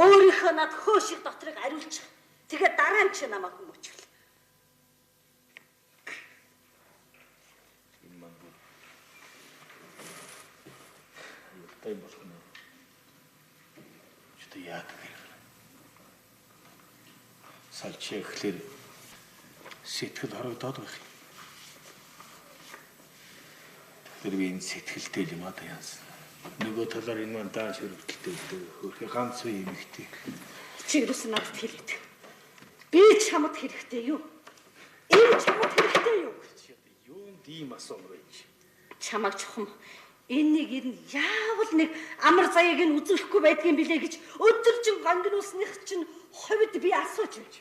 Өөрийнхөө над хөөшиг дотрыг ариулчих. Тэгээд дараа нь чи намайг хүмүүжүүл. Тай болох нь. Чи яадаг юм. Салч эхлэр сэтгэл хорогдоод байх юм. Тэр би энэ сэтгэлтэй юм аа яасан. Нөгөө талаар энэ маань дааш хөрөлтөлтэй хөөрхий ганц үе юм ихтэй. Чи юусэн надад хэлээд. Би чамд хэрэгтэй юу? Энэ чамд хэрэгтэй юу? Юунд ийм асуух вэ? Чамаг чухам энийг ер нь яавал нэг амар заяаг нь үзүүлэхгүй байдгийн билээ гэж өдөржин гангинуусных чинь ховд би асууж байж.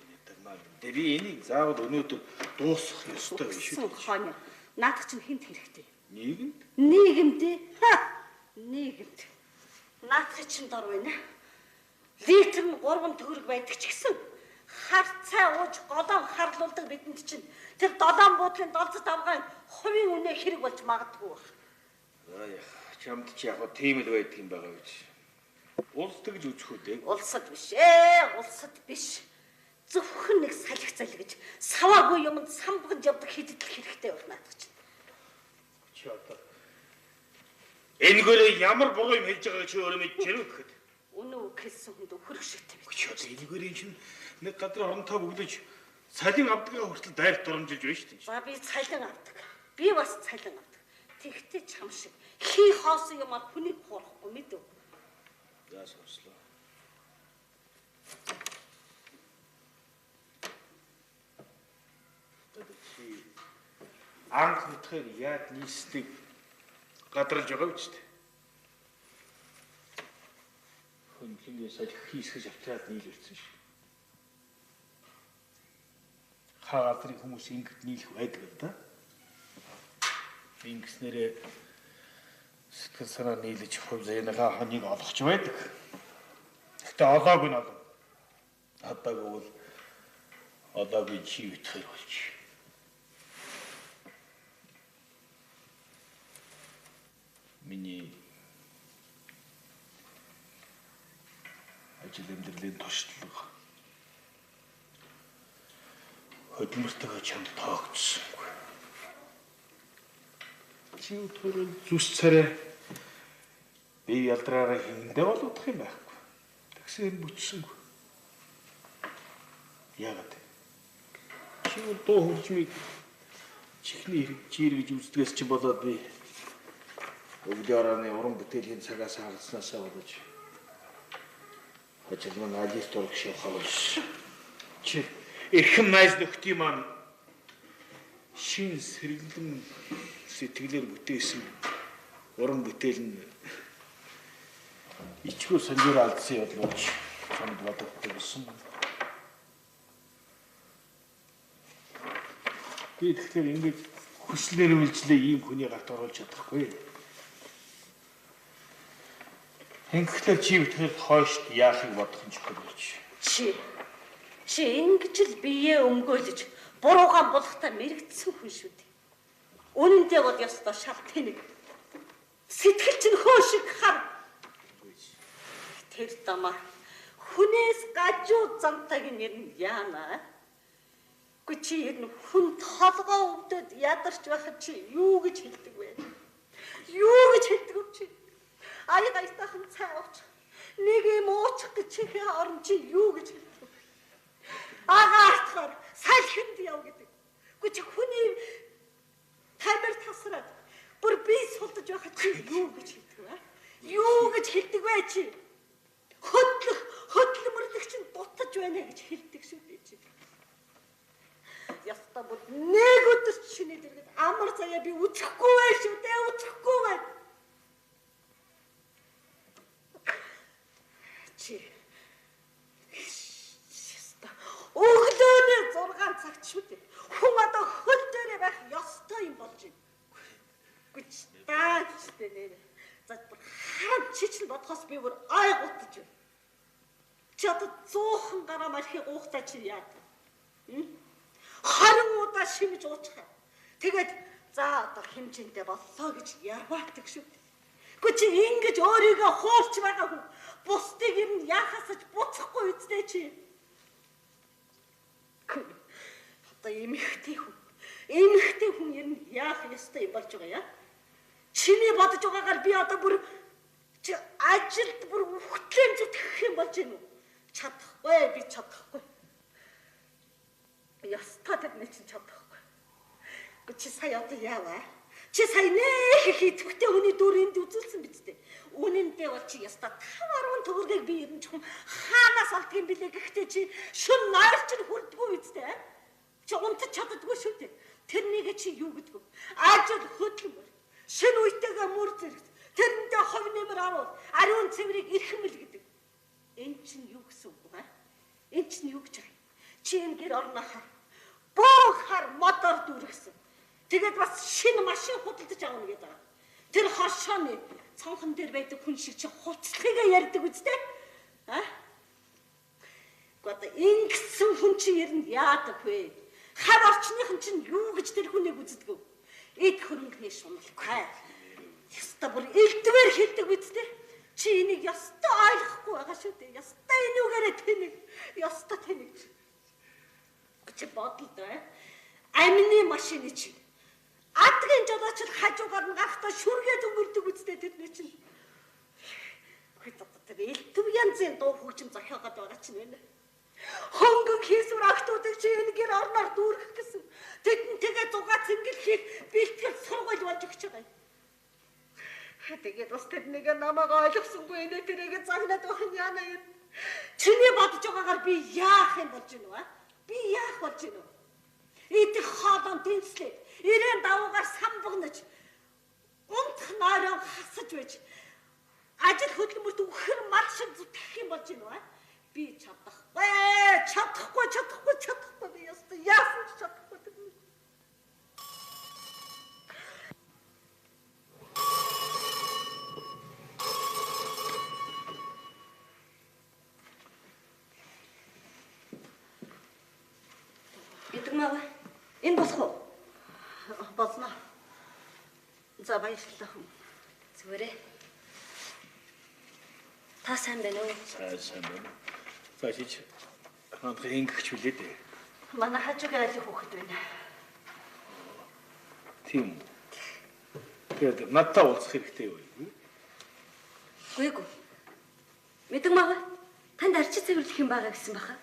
Тэр би энийг заавал өнөөдөр дуусгах ёстой биш үү? Хооно. Наадах чинь хинт хэрэгтэй. Нийгэмд? Нийгэмд. Нийгэмд. Наадах чинь дор байна. Литр нь 3 төгрөг байдаг ч гэсэн хар цай ууж голон харлуулдаг бидэнд чинь тэр долоон буудлын долцот авгаан хувийн үнэ хэрэг болж магадгүй байна. Чамд чи яг тийм л байдаг юм байгаа гэж. Улс тэгж үзэх үү дээ. Улсад биш ээ, улсад биш. Зөвхөн нэг салхи залгиж, саваагүй юмд самбагд явдаг хидэл хэрэгтэй байна надад чинь. Чи одоо энэгээр ямар буруу юм хэлж байгааг чи өөрөө мэдчихэж байна гэхэд. Үнэн үг хэлсэн хүнд өхөрөх шигтэй биш. Чи одоо энэгээр чинь нэг гадар оронтой бүглэж цалин авдгаа хүртэл дайрт доромжилж байна шүү дээ. За би цалин авдаг. Би бас цалин авдаг. Тэгтээ чам шиг хий хоосон юмар хүнийг хуурахгүй мэдв. За сонслоо. Анх мэдхээр яад нийслэг гадралж байгаа биз дээ. Хөндлөнгөө салхи хийсгэж авчаад нийлүүлсэн шүү. Хаадрын хүмүүс ингэд нийлэх байдаг л да. Ингэснээрээ сэтгэл санаа нийлж хувь зээнийхээ хоныг олгож байдаг. Гэхдээ олоогүй нь олоо. Одоогүй бол одоогүй чи битгэр болж. Миний ажил амьдралын туршлага хөдөлмөртөө чамд тоогдсонгүй. Чи өдөр зүс царай бие ялдраараа хиндэ болоодох юм байхгүй. Тэгсээр бүтсэнгүй. Яагаад? Чи дуу хурцмыг чихний чиргэж үздэгээс чи болоод би өвлийн орооны уран бүтээлийн цагаас хагалснасаа болож ажил маань алис дург шивхаа болж чи эрхэм найз нөхдийн маань шин сэргэлэн сэтгэлээр бүтээсэн уран бүтээл нь ичгүү санжуур алдсан явдлууч чамд бодогддог гэсэн. Би тэгэхээр ингэж хүслээр үйлчлээ ийм хүний гарт оруулж чадахгүй. Ингэхдээ чи битгээр хойшд яахыг бодох юм чухал болж. Чи ингэж л бие өмгөөлж буруугаан болохтой мэрэгдсэн хүн шүү дээ. Үнэндээ бод ёстой шал тэнэг. Сэтгэл чинь хөөшиг хар. Тэр тамаа хүнээс гажуу замтайг нэр нь яана. Гү чи ер нь хүн толгоо өвдөд ядарч байхад чи юу гэж хэлдэг вэ? Юу гэж хэлдэг вэ чи? Аяйтайхан цай ууч. Нэг юм уучих гэж чихээ орон чи юу гэж хэлдэг вэ? Агаартахаар салхинд яв гэдэг. Гэхдээ чи хүний тамир тасраад бүр би сулдаж байхад чи юу гэж хэлдэг вэ? Юу гэж хэлдэг вэ чи? Хөдлөмөрлөг чинь дутаж байна гэж хэлдэг шүү дээ чи. Яста бүр нэг өдөр чиний дэргэд амар заяа би үтгэхгүй бай шүү дээ, үтгэхгүй бай. Чи яста өглөөний 6 цагт шүү дээ. Хүн одоо хөл дээрээ байх ёстой юм болж байна. Гүч таачтай нэр. За харам чичл бодхоос би бүр айгуутаж байна. Чи одоо 100 гараа малхи гуухтаа чи яа? 20 удаа шимж уучих. Тэгээд за одоо хэмжээндээ боллоо гэж ярваадаг шүү. Гэхдээ чи ингэж өөрийгөө хуурч байгаа хүн бусдыг ер нь яхасаж буцахгүй үстэй чи. Одоо эмэгтэй хүн ер нь яах ёстой юм болж байгаа яа? Чиний бодож байгаагаар би одоо бүр чи ажилд бүр үхтлэн зүтгэх юм болж байна уу? Чадахгүй, би чадахгүй. Ястаа тэрний чинь чадахгүй. Гэхдээ чи сая одоо яаваа? Чи сая нэх хийтвэхтэй хүний дүр энд үзүүлсэн биз дээ. Үнэндээ бол чи ястаа 5-10 төгрөгийг би ер нь чухам хаанаас алдгийн билээ гэхдээ чи шүн нойрч нь хүрдгүү биз дээ. Чи унтаж чаддгүй шүү дээ. Тэрнийг чи юу гэдэг вэ? Ажил хөдөлмөр. Шин үетэйгээ мөр зэрэг. Тэрэндээ хов нэмэр аруул. Ариун цэврийг эрхэмэл гэдэг. Энд чинь юу гэсэн үг вэ? Энд чинь юу гэж байна? Чи энэ гэр орнохоор бөөхөр мотор дүргсэн. Тэгээд бас шинэ машин худалдаж авна гэдэг. Тэр хошооны цонхон дээр байдаг хүн шиг чи хуцлагыг ярьдаг үстэй. Гэхдээ ингэсэн хүн чи ер нь яадаг вэ? Хар орчныхан чинь юу гэж тэр хүнийг үздэг вэ? Эд хөрөнгөний шуналгүй. Яста бүр элдвэр хэлдэг үстэй. Чи энийг яста ойлгохгүй байгаа шүү дээ. Яста энүүгээрээ тэнэг. Яста тэнэг. Чи бодлоо. Амны машины чи. Адгийн жолооч хажуугаар нь гарахтаа шүргээд өнгөрдөг үстэй тэрний чинь. Тэр элдв янзын дуу хөгжим зохиогоод байгаа чинь байна. Хөнгөн хийсвэр актуудыг чи энэ гэр орноор дүүргэх гэсэн. Тэднтэйгээ зугаа цэнгэл хийх бэлтгэл сургууль болж өгч байгаа юм. Тэгээд бас тэрнийг намайг ойлгосонгүй нэ тэрийг загнаад байх яана юм. Чиний бодож байгаагаар би яах юм болж байна вэ? Би яах болж байна вэ? Идэх хоолон тэнцлээд ирээн давуугаар самбагнаж унтах нойроо хасаж байж ажил хөдөлмөрт үхэр мал шиг зүтгэх юм болж байна вэ? Би чадахгүй би ястаа яасан ч чадахгүй. Идэгмаа энэ болох уу? Болно. За баярлалаа хүн. Зүгээрээ. Та сайн байна уу? Сайн байна. За чич хандлага ингэч үлээ дээ. Манай хажуугийн айлын хүүхэд байна. Тийм. Тэгээд надтай уулзах хэрэгтэй юу? Гүйгүй. Мэдэгмаа танд арчи цэвэрлэх юм байгаа гэсэн баха.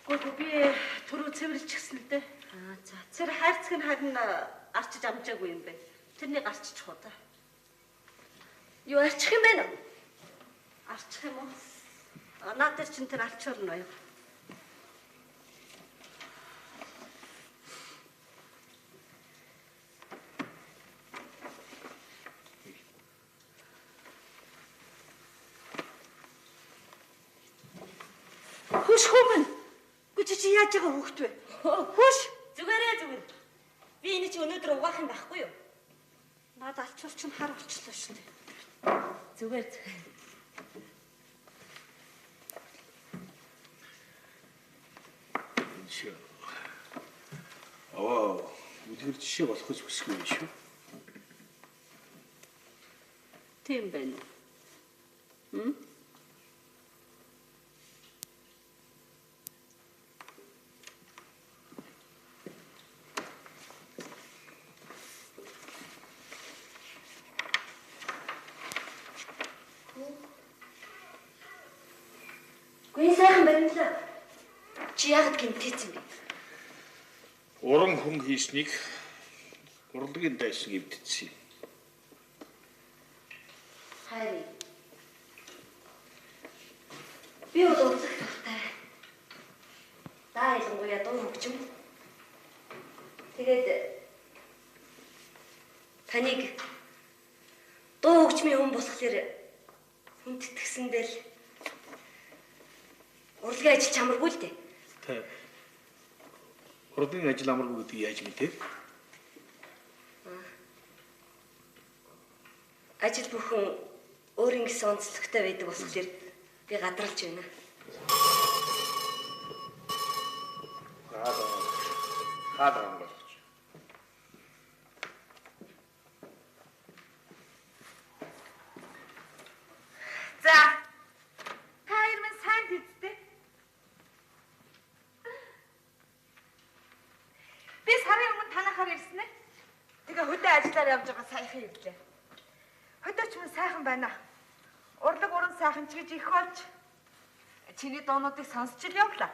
Гүйгүй би түрүү цэвэрлчихсэн л дээ. За. Тэр хайрцаг нь харин арчиж амжаагүй юм байна. Тэрнийг арчиж хуу да. Юу арчих юм бэ? Арчих юм уу? Надад чинь тэр арчурна юу? Хүш хүмүн. Гүч чи яаж байгаа хөхт вэ? Хүш. Зүгээр. Би энэ чи өнөөдөр угаах юм байхгүй юу? Надад алчуур чинь хар болчихлоо шүү дээ. Зүгээр. Үлгэр жишээ болох гэж хүсэхгүй юм шүү. Тийм байна уу? Гүн сайхан байна л. Чи яагаад гэмтээсэн бэ? Уран хүн хийснийг урлагийн дайсан эвдчихсэн. Хайр. Би бол урлагт тахтай. Ялангуяа дуу хөгжим. Тэгээд таныг дуу хөгжмийн хүн болохоор хүндэтгсэндээ л урлагийн ажил чамаргүй л дээ. Тэ. Урлагийн ажил амаргүй гэдгийг яаж мэдээ? Ажил бүхэн өөрийн гэсэн онцлогтой байдаг болохоор би гадралж байна. Хаадран болгож. За. Та хоёр минь сайн дийдтэй. Би сарын өмнө танахаар ирсэн ээ. Тэгээ хөдөө ажиллаар явж байгаа саяхан ирлээ. Хөдөөч минь сайхан байна. Урлаг уран сайхан ч гэж их болж чиний доонуудыг сонсч ил явлаа.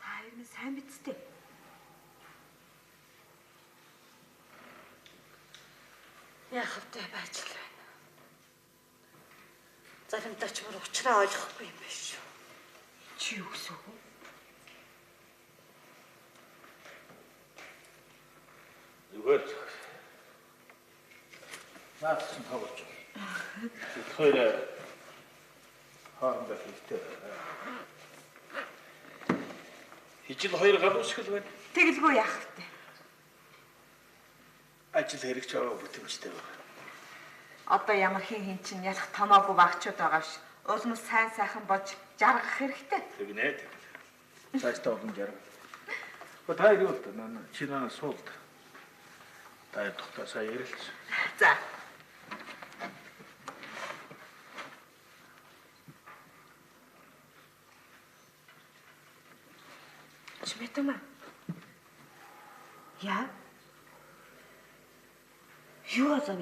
Та хоёр минь сайн бидтэй. Яахавтай байж л байна. Заримдаа ч мөр уучраа ойлгохгүй юм байна шүү. Чи юу гэсэн үг вэ? Зүгээр. Наасан тоглож байна. Тэгэхээр хаанда хэлтэй. Хижил хоёр гал усгэл байна. Тэгэлгүй яах вэ? Ажил хэрэгч аваа бүтэмжтэй байна. Одоо ямар хин чинь ялах томоогүй багчуд байгаа ш. Улмс сайн сайхан бож жаргах хэрэгтэй. Тэгнэ. Цаашдаа олон жаргал. Та хоёр юу вэ? Чи наа суулт. Та тогтоосаа ярилч. За. Чимэтэмэ. Яа? Юу азав?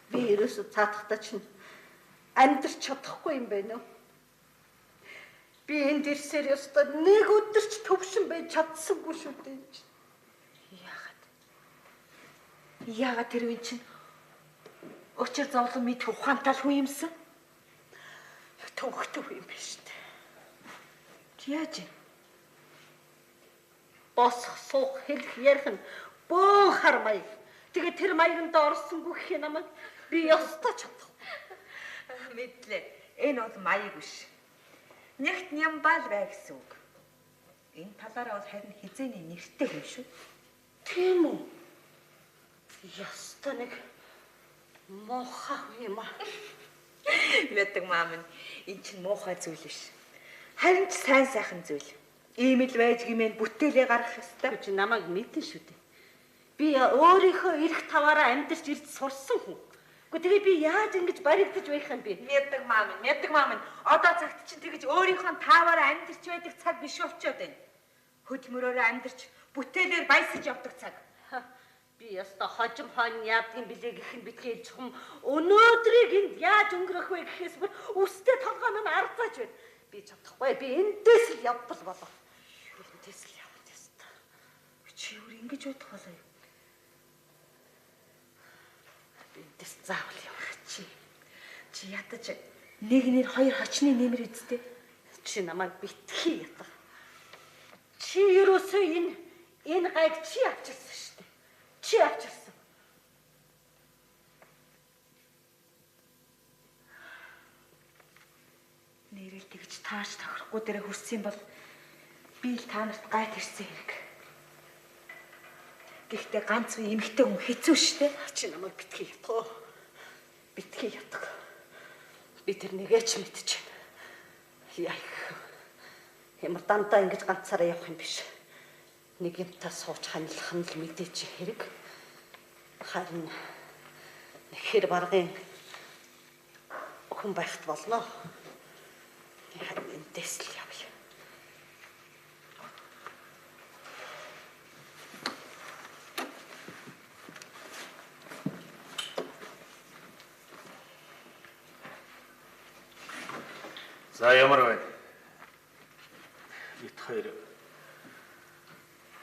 Би ерөөсө цаатахтаа чинь амьдрч чадахгүй юм байна уу? Би энд ирсээр ёстой нэг өдөр ч төвшин байж чадсангүй шүү дээ. Яагаад тэр үн чинь өчир зовлон мэд ухаантай л хүн юмсан? Төвхтөв юм биш дээ. Яаж? Босх суух хэлэх ярих нь бөөн хар маяг. Тэгээ тэр маяганд орсонгүй гэх юм намайг би ёстой чадах. Мэдлээ. Энэ бол маяг биш. Нэгт нямбал бай гэсэн үг. Энэ талаараа бол харин хизээний нэртэй юм шүү. Тийм үү? Ёстой нэг муухай юм аа. Мэддэг маам нь энэ чинь муухай зүйл биш. Харин ч сайн сайхан зүйл. Ийм л байж гимэн бүтээлээ гаргах ёстой. Чи намайг мэдэн шүү дээ. Би өөрийнхөө эрх таваараа амьдарч ирж сурсан хүн. Гэхдээ тэгээ би яаж ингэж баригдаж байх юм бэ? Мэддэг маам нь. Одоо цагт чинь тэгэж өөрийнхөө тааваараа амьдарч байдаг цаг биш болчиход байна. Хөдөлмөрөөрөө амьдарч бүтээлээр баясаж явдаг цаг. Би яста хожим хон яадгийн билээ гэх нь битгий хэлж хум өнөөдрийг энд яаж өнгөрөх вэ гэхээс бүр үстэй толгой минь ардаж байна. Би чадахгүй. Би эндээс л явбал болов. Эндээс л явах ёстой. Чи юу ингэж бодох болов юу? Би эндээс заавал явах чи. Чи ядаж нэг нэр хоёр хочны нэмэр үсттэй. Чи намайг битгий ятга. Чи ерөөсөө энэ гайг чи авчирсан шүү дээ. Чи авчирсан. Нэрэл тэгж тааш тохирохгүй дээрээ хүрсэн бол би л та нарт гайт ирсэн хэрэг. Гэхдээ ганц үе эмэгтэй хүн хэцүү шттэ. Чи намайг битгий ятга. Битгий ятга. Би тэр нэгээч мэдчихэв. Яах. Ямар дандаа ингэж ганцаараа явах юм биш. Нэг юмтай сууч ханилах нь л мэдээч хэрэг. Харин хэр баргын хүн байхт болно. Харин эндээс л явъя. За ямар байна? Бид хоёр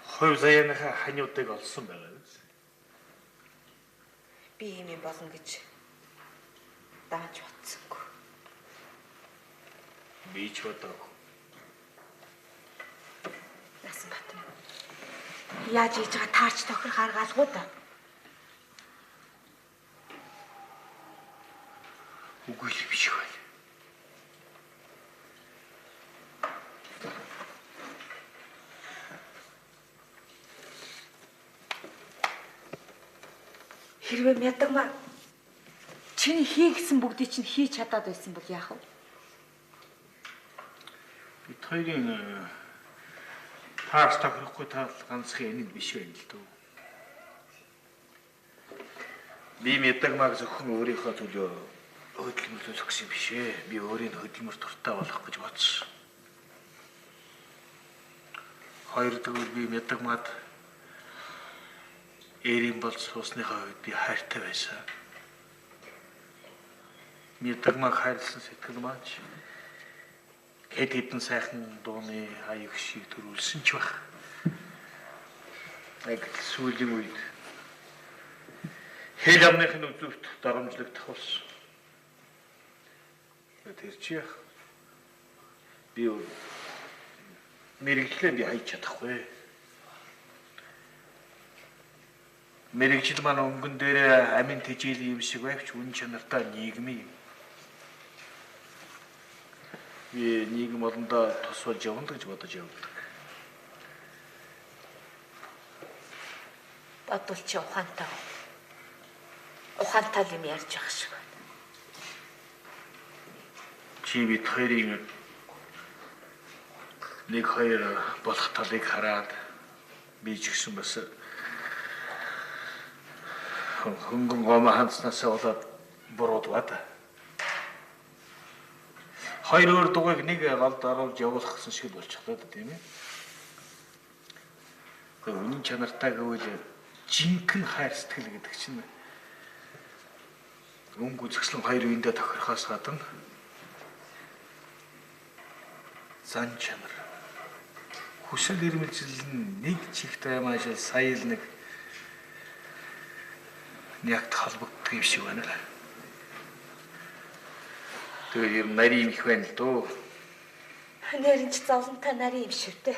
хувь заяаныхаа ханиудыг олсон байгаа биз? Би ийм юм болно гэж дааж бодсонгүй. Би ч бодоогүй. Насан Батна. Яаж хийж байгаа таарч тохирох аргаалгүй да. Үгүй л биш байна. Хэрвээ Мядагмаа чиний хий гэсэн бүгдийг чинь хийж чадаад байсан бол яах вэ? Бид хоёрын таарч тохирохгүй тал ганцхан энэ биш байна л дөө. Би Мядагмааг зөвхөн өөрийнхөө төлөө хөдөлмөрлөх гэсэн биш ээ. Би өөрийн хөдөлмөр дуртай болох гэж бодсон. Хоёрдугаар би Мядагмаад эрийн бол суусныхаа үед би хайртай байсан. Мядагмааг хайрлсан сэтгэл маань хэд хэдэн сайхан дууны аяг шиг төрүүлсэн ч байх. Яг сүүлийн үед хэл амныхын үзүүрт дарамжлагдах болсон. Тэр чи яах? Би мэрэгчлээ би хайж чадахгүй. Мэрэгжил маань өнгөн дээр амин тэжээл юм шиг байвч үн чанартай нийгмийн би нийгэм олондоо тус болж явна гэж бодож явдаг. Бодвол чи ухаантай. Ухаантай юм ярьж байгаа шиг байна. Чи бид хоёрын нэг хоёр болох талыг хараад би ч гэсэн бас хөнгөн гомоо хандснаасаа болоод буруудваад. Хоёр өөр дугайг нэг голд оруулж явуулах гэсэн шиг болчихлоо да тийм ээ. Гэхдээ үнэн чанартай гэвэл жинхэнэ хайр сэтгэл гэдэг чинь өнгө үзэсгэлэн хоёр үедээ тохирохоос гадна зан чанар хүсэл эрмэлзэл нэг чигт аймаашил сая л нэг ягт холбогддог юм шиг байна л. Тэгээ ер нь нарийн их байна л дөө. Нэрэн ч зовлонтой нарийн юм шивтэй.